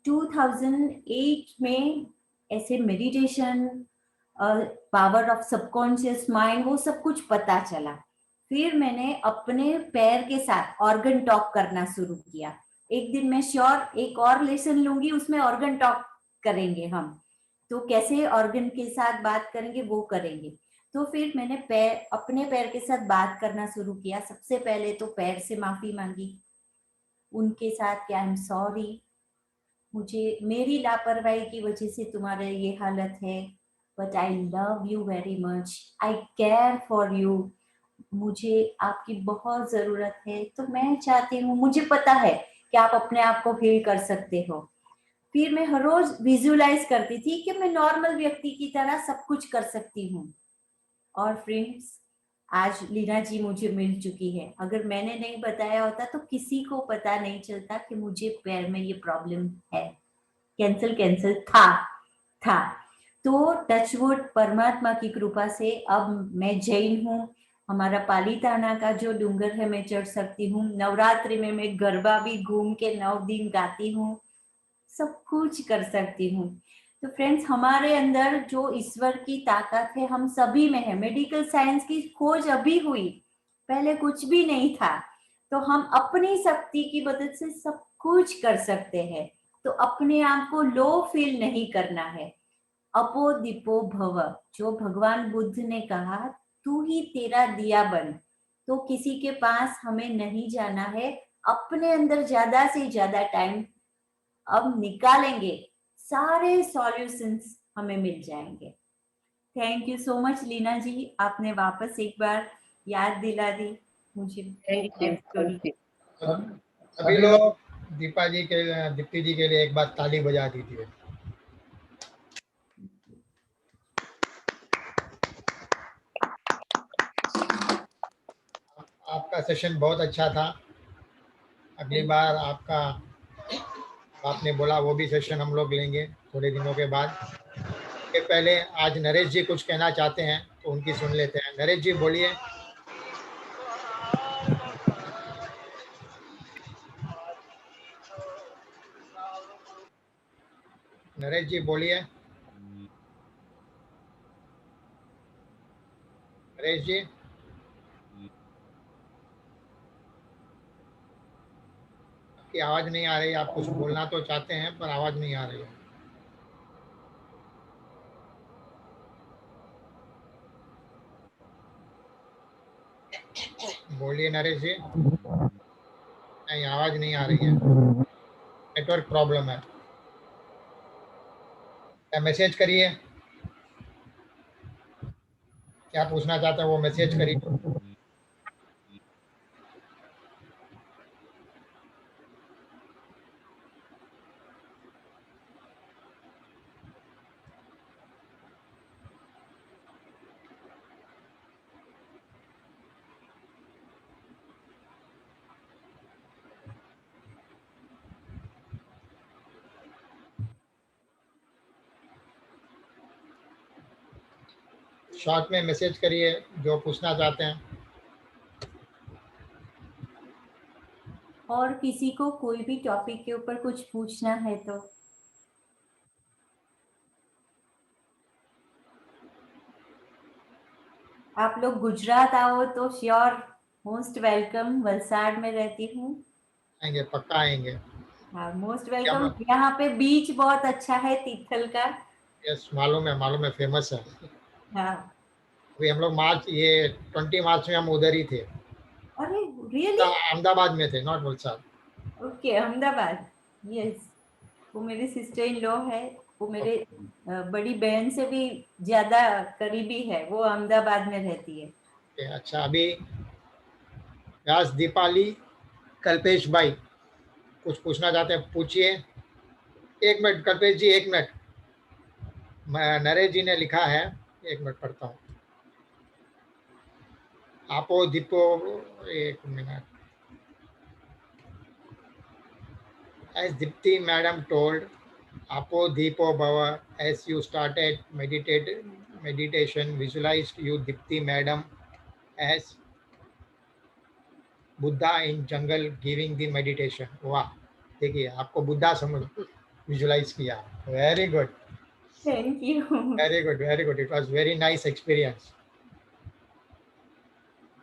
2008 में ऐसे meditation, power of subconscious mind, वो सब कुछ पता चला। फिर मैंने अपने पैर के साथ ऑर्गन टॉक करना शुरू किया। एक दिन मैं श्योर एक और लेसन लूंगी, उसमें ऑर्गन टॉक करेंगे हम, तो कैसे ऑर्गन के साथ बात करेंगे वो करेंगे। तो फिर मैंने अपने पैर के साथ बात करना शुरू किया। सबसे पहले तो पैर से माफी मांगी उनके साथ कि आई एम सॉरी, मुझे मेरी लापरवाही की वजह से तुम्हारे ये हालत है, but I love you very much, I care for you, मुझे आपकी बहुत जरूरत है, तो मैं चाहती हूँ, मुझे पता है कि आप अपने आप को हील कर सकते हो। फिर मैं हर रोज विजुलाइज करती थी कि मैं नॉर्मल व्यक्ति की तरह सब कुछ कर सकती हूँ। और फ्रेंड्स, आज लीना जी मुझे मिल चुकी है। अगर मैंने नहीं बताया होता तो किसी को पता नहीं चलता कि मुझे पैर में ये प्रॉब्लम है। कैंसल था। तो टचवुड, परमात्मा की कृपा से अब मैं जैन हूँ। हमारा पालीताना का जो डूंगर है मैं चढ़ सकती हूँ। नवरात्रि में मैं गरबा भी घूम के 9 दिन गाती हूँ, सब कुछ कर सकती हूँ। तो फ्रेंड्स, हमारे अंदर जो ईश्वर की ताकत है हम सभी में है। मेडिकल साइंस की खोज अभी हुई, पहले कुछ भी नहीं था। तो हम अपनी शक्ति की मदद से सब कुछ कर सकते हैं। तो अपने आप को लो फील नहीं करना है। अपो दीपो भव, जो भगवान बुद्ध ने कहा, तू ही तेरा दिया बन। तो किसी के पास हमें नहीं जाना है, अपने अंदर ज्यादा से ज्यादा टाइम अब निकालेंगे, सारे सॉल्यूशंस हमें मिल जाएंगे। Thank you so much Leena ji, आपने वापस एक बार याद दिला दी मुझे thank you, story. Thank you. सभी लोग दीप्ति जी के लिए एक बार ताली बजा दीजिए। आपका सेशन बहुत अच्छा था। अगली बार आपने बोला वो भी सेशन हम लोग लेंगे थोड़े दिनों के बाद। के पहले आज नरेश जी कुछ कहना चाहते हैं तो उनकी सुन लेते हैं। नरेश जी बोलिए। नरेश जी बोलिए। नरेश जी, आपकी आवाज नहीं आ रही। आप कुछ बोलना तो चाहते हैं पर आवाज नहीं आ रही है। बोलिए नरेश जी। नहीं, आवाज नहीं आ रही है, नेटवर्क प्रॉब्लम है। मैसेज करिए, क्या पूछना चाहते हैं वो मैसेज करिए। शॉर्ट में मैसेज करिए जो पूछना चाहते हैं। और किसी को कोई भी टॉपिक के ऊपर कुछ पूछना है तो आप लोग गुजरात आओ तो श्योर, मोस्ट वेलकम। वलसाड़ में रहती हूँ। आएंगे, पक्का आएंगे। हाँ, मोस्ट क्या वेलकम। यहाँ पे बीच बहुत अच्छा है तिथल का। यस, मालूम है, फेमस है। हाँ। अभी हम लोग ये 20 मार्च में हम उधर ही थे। अरे रियली? अहमदाबाद में थे, not Valsad. Okay, Ahmedabad. Yes, वो मेरी सिस्टर इन लॉ है। वो मेरे बड़ी बहन से भी ज्यादा करीबी है। वो अहमदाबाद में रहती है। अच्छा, अभी व्यास दीपाली कल्पेश भाई कुछ पूछना चाहते हैं, पूछिए। एक मिनट कल्पेश जी, एक मिनट। नरेश जी ने लिखा है, एक मिनट पढ़ता हूँ। आपो दीपो, एक minute. As Dipti madam told, Apo Deepo Bhava, as you started meditation, visualized you Dipti madam as Buddha in jungle giving the meditation. वाह, देखिए आपको बुद्धा समझ विजुलाइज किया। Very good, thank you. Very good, very good. It was very nice experience.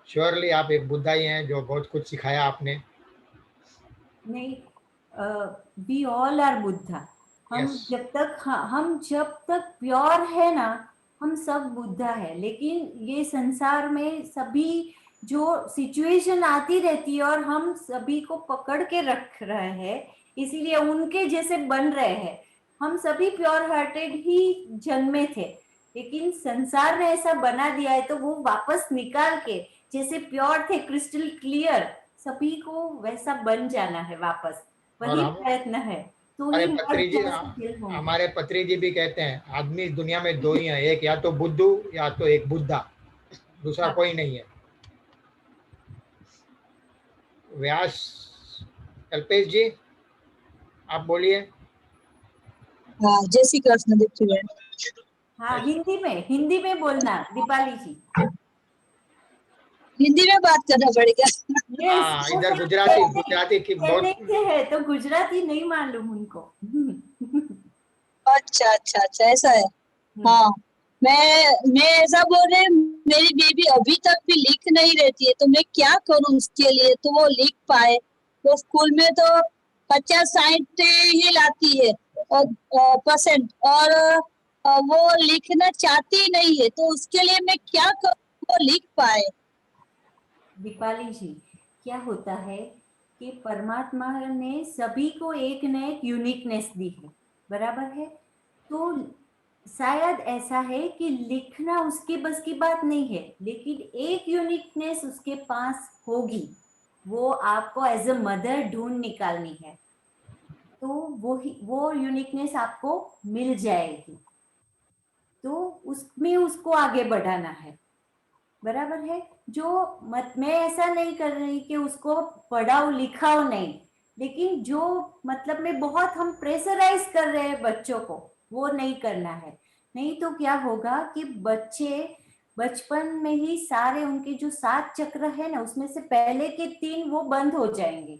Surely आप एक बुद्धा ही हैं जो बहुत कुछ सिखाया आपने। नहीं, वी ऑल आर बुद्धा। हम Yes. हम जब तक प्योर है ना, हम सब बुद्धा है। लेकिन ये संसार में सभी जो सिचुएशन आती रहती है और हम सभी को पकड़ के रख रहे हैं, इसीलिए उनके जैसे बन रहे हैं। हम सभी प्योर हार्टेड ही जन्मे थे, लेकिन संसार ने ऐसा बना दिया है, तो वो वापस निकाल के जैसे प्योर थे, क्रिस्टल क्लियर, सभी को वैसा बन जाना है वापस। और वही हम प्रयत्न है, तो हमारे ही हर पत्री जी पॉसिबल होंगे। हमारे पत्री जी भी कहते हैं आदमी दुनिया में दो ही हैं, एक या तो बुद्धू या तो एक बुद्धा, दूसरा हाँ। कोई नहीं है। व्यास कल्पेश जी आप बोलिए। हाँ, जय श्री कृष्ण दीप्ति बहन। हाँ, हिंदी में बोलना दीपाली जी। हिंदी में बात करना पड़ेगा। यस, हाँ, इधर गुजराती की बहुत। चेन्नई से है तो गुजराती नहीं मालूम उनको। अच्छा अच्छा अच्छा, ऐसा है। हाँ, मैं ऐसा बोल रही हूँ, मेरी बेबी अभी तक भी लिख नहीं रहती है, तो मैं क्या करूँ उसके लिए तो वो लिख पाए। वो स्कूल में तो 50-60 ही लाती है परसेंट, और वो लिखना चाहती नहीं है, तो उसके लिए मैं क्या करूँ वो लिख पाए। दीपाली जी, क्या होता है कि परमात्मा ने सभी को एक न एक यूनिकनेस दी है, बराबर है। तो शायद ऐसा है कि लिखना उसके बस की बात नहीं है, लेकिन एक यूनिकनेस उसके पास होगी, वो आपको एज अ मदर ढूंढ निकालनी है। तो वो यूनिकनेस आपको मिल जाएगी, तो उसमें उसको आगे बढ़ाना है, बराबर है। जो मैं ऐसा नहीं कर रही कि उसको पढ़ाओ लिखाओ नहीं, लेकिन जो मतलब में बहुत हम प्रेशराइज कर रहे हैं बच्चों को, वो नहीं करना है। नहीं तो क्या होगा कि बच्चे बचपन में ही सारे उनके जो 7 चक्र है ना, उसमें से पहले के 3 वो बंद हो जाएंगे।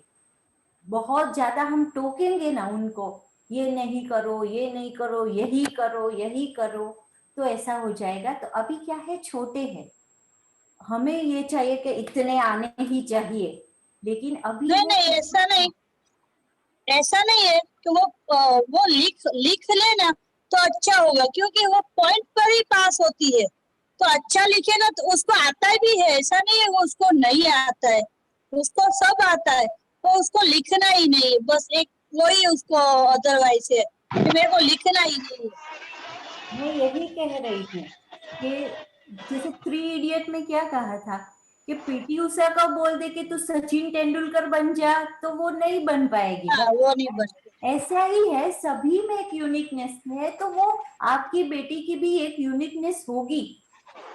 बहुत ज्यादा हम टोकेंगे ना उनको, ये नहीं करो, ये नहीं करो, यही करो, यही करो, तो ऐसा हो जाएगा। तो अभी क्या है, छोटे हैं, हमें ये चाहिए कि इतने आने ही चाहिए, लेकिन अभी नहीं वो नहीं, ऐसा नहीं है कि वो लिख लेना तो अच्छा होगा, क्योंकि वो पॉइंट पर ही पास होती है। तो अच्छा लिखे ना तो उसको आता भी है, ऐसा नहीं है वो उसको नहीं आता है, उसको सब आता है, तो उसको लिखना ही नहीं है, बस एक वही उसको अदरवाइज है कि मेरे को लिखना ही नहीं है। मैं यही कह रही हूँ कि जैसे 3 इडियट में क्या कहा था कि पीटी उषा का बोल दे कि तू सचिन तेंदुलकर बन जा, तो वो नहीं बन पाएगी। हाँ, वो नहीं बस। ऐसा ही है, सभी में एक यूनिकनेस है, तो वो आपकी बेटी की भी एक यूनिकनेस होगी।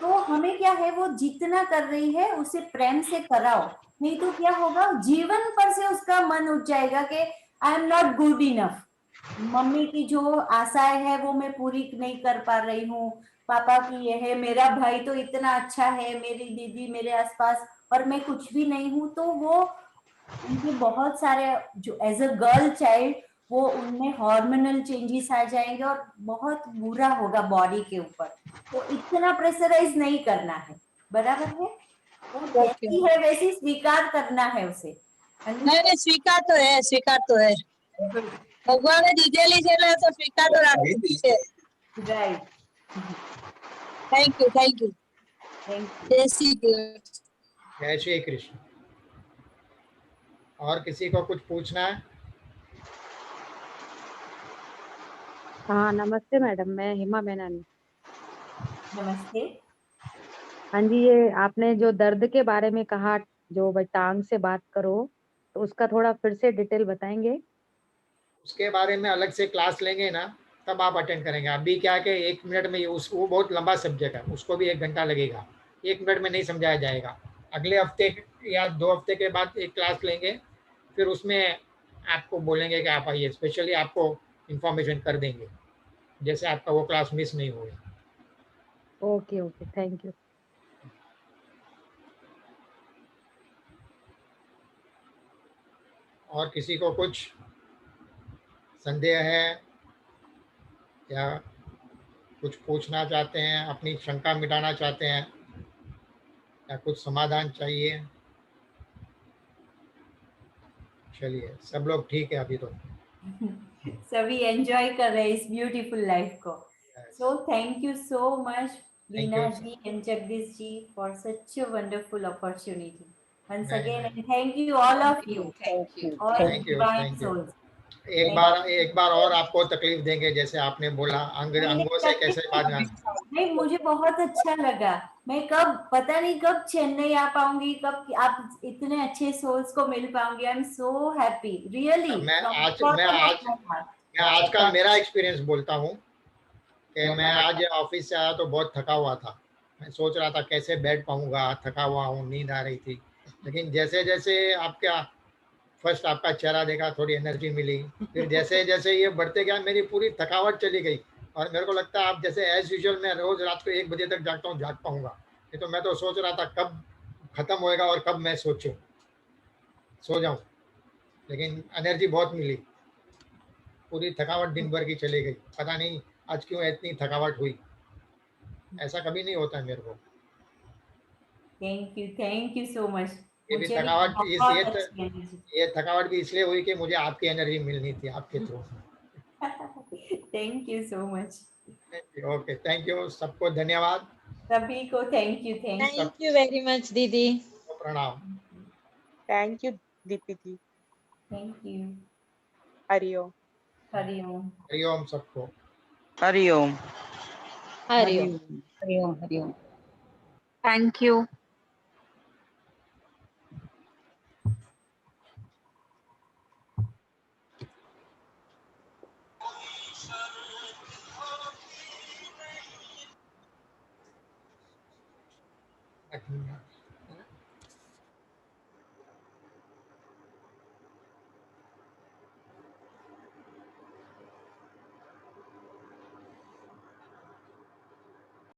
तो हमें क्या है, वो जितना कर रही है उसे प्रेम से कराओ, नहीं तो क्या होगा, जीवन पर से उसका मन उठ जाएगा कि I am not good enough, mummy की जो आशाएं है वो मैं पूरी नहीं कर पा रही हूँ, पापा की ये है, मेरा भाई तो इतना अच्छा है, मेरी दीदी मेरे आसपास, और मैं कुछ भी नहीं हूँ। तो वो उनके बहुत सारे जो एज अ गर्ल चाइल्ड, वो उनमें हार्मोनल चेंजेस आ जाएंगे और बहुत बुरा होगा बॉडी के ऊपर। तो इतना प्रेशराइज नहीं करना है, बराबर है। वो ओके, जैसी है वैसी स्वीकार करना है उसे। नहीं नहीं, स्वीकार तो है, स्वीकार तो है। भगवान ने दीजेली છે तो स्वीकार तो રાખી છે। Right. Thank you, thank you. Thank you. जय श्री कृष्ण। जय श्री कृष्ण। और किसी को कुछ पूछना है? हाँ, नमस्ते मैडम, मैं हेमा मैनानी। नमस्ते। हाँ जी, ये आपने जो दर्द के बारे में कहा, जो भाई टांग से बात करो, तो उसका थोड़ा फिर से डिटेल बताएंगे? उसके बारे में अलग से क्लास लेंगे ना, तब आप अटेंड करेंगे। अभी क्या है कि 1 मिनट में वो बहुत लंबा सब्जेक्ट है, उसको भी 1 घंटा लगेगा, 1 मिनट में नहीं समझाया जाएगा। अगले हफ्ते या 2 हफ्ते के बाद एक क्लास लेंगे, फिर उसमें आपको बोलेंगे कि आप आइए, स्पेशली आपको इन्फॉर्मेशन कर देंगे, जैसे आपका वो क्लास मिस नहीं होगी। Okay okay, thank you. और किसी को कुछ संदेह है या कुछ पूछना चाहते हैं, अपनी शंका मिटाना चाहते हैं या कुछ समाधान चाहिए? चलिए, सब लोग ठीक है अभी तो। सभी एंजॉय कर रहे हैं इस ब्यूटीफुल लाइफ को. So thank you so much Leena you. Ji and Jagdish ji for such a wonderful opportunity. Once नहीं, again, नहीं. and thank you all of you, all Thank you, divine thank you. souls. एक बार और आपको तकलीफ देंगे, जैसे आपने बोला अंगों से कैसे बात में नहीं, मुझे बहुत अच्छा लगा. मैं कब, पता नहीं कब चेन्नई आ पाऊंगी, कब आप इतने अच्छे सोल्स को मिल पाऊंगी. I am so happy really. मैं आज का मेरा एक्सपीरियंस बोलता हूँ कि मैं आज ऑफिस से आया तो बहुत थका हुआ था. मैं सोच रहा था कैसे बैठ पाऊंगा, थका हुआ हूँ, नींद आ रही थी. लेकिन जैसे जैसे फर्स्ट आपका चेहरा देखा, थोड़ी एनर्जी मिली. फिर जैसे जैसे ये बढ़ते गया, मेरी पूरी थकावट चली गई. और मेरे को लगता है आप जैसे एज यूजुअल मैं रोज रात को 1 बजे तक जागता हूँ, जाग पाऊंगा. ये तो मैं तो सोच रहा था कब खत्म होएगा और कब मैं सो जाऊं. लेकिन एनर्जी बहुत मिली. पूरी थकावट दिन भर की चली गई. पता नहीं आज क्यों इतनी थकावट हुई. ऐसा कभी नहीं होता है मेरे को. Thank you so much. ये भी मुझे भी थकावट बहुत अच्छी एनर्जी. ये थकावट भी इसलिए हुई कि मुझे आपकी एनर्जी मिलनी थी आपके through. Thank you so much. Okay, thank you. सबको धन्यवाद. सभी को thank you. Thank you very much दीदी. प्रणाम. Thank you Deepi ji. Thank you. हरिओम. हरिओम. हरिओम सबको. हरिओम. हरिओम. हरिओम हरिओम. Thank you. Thank you.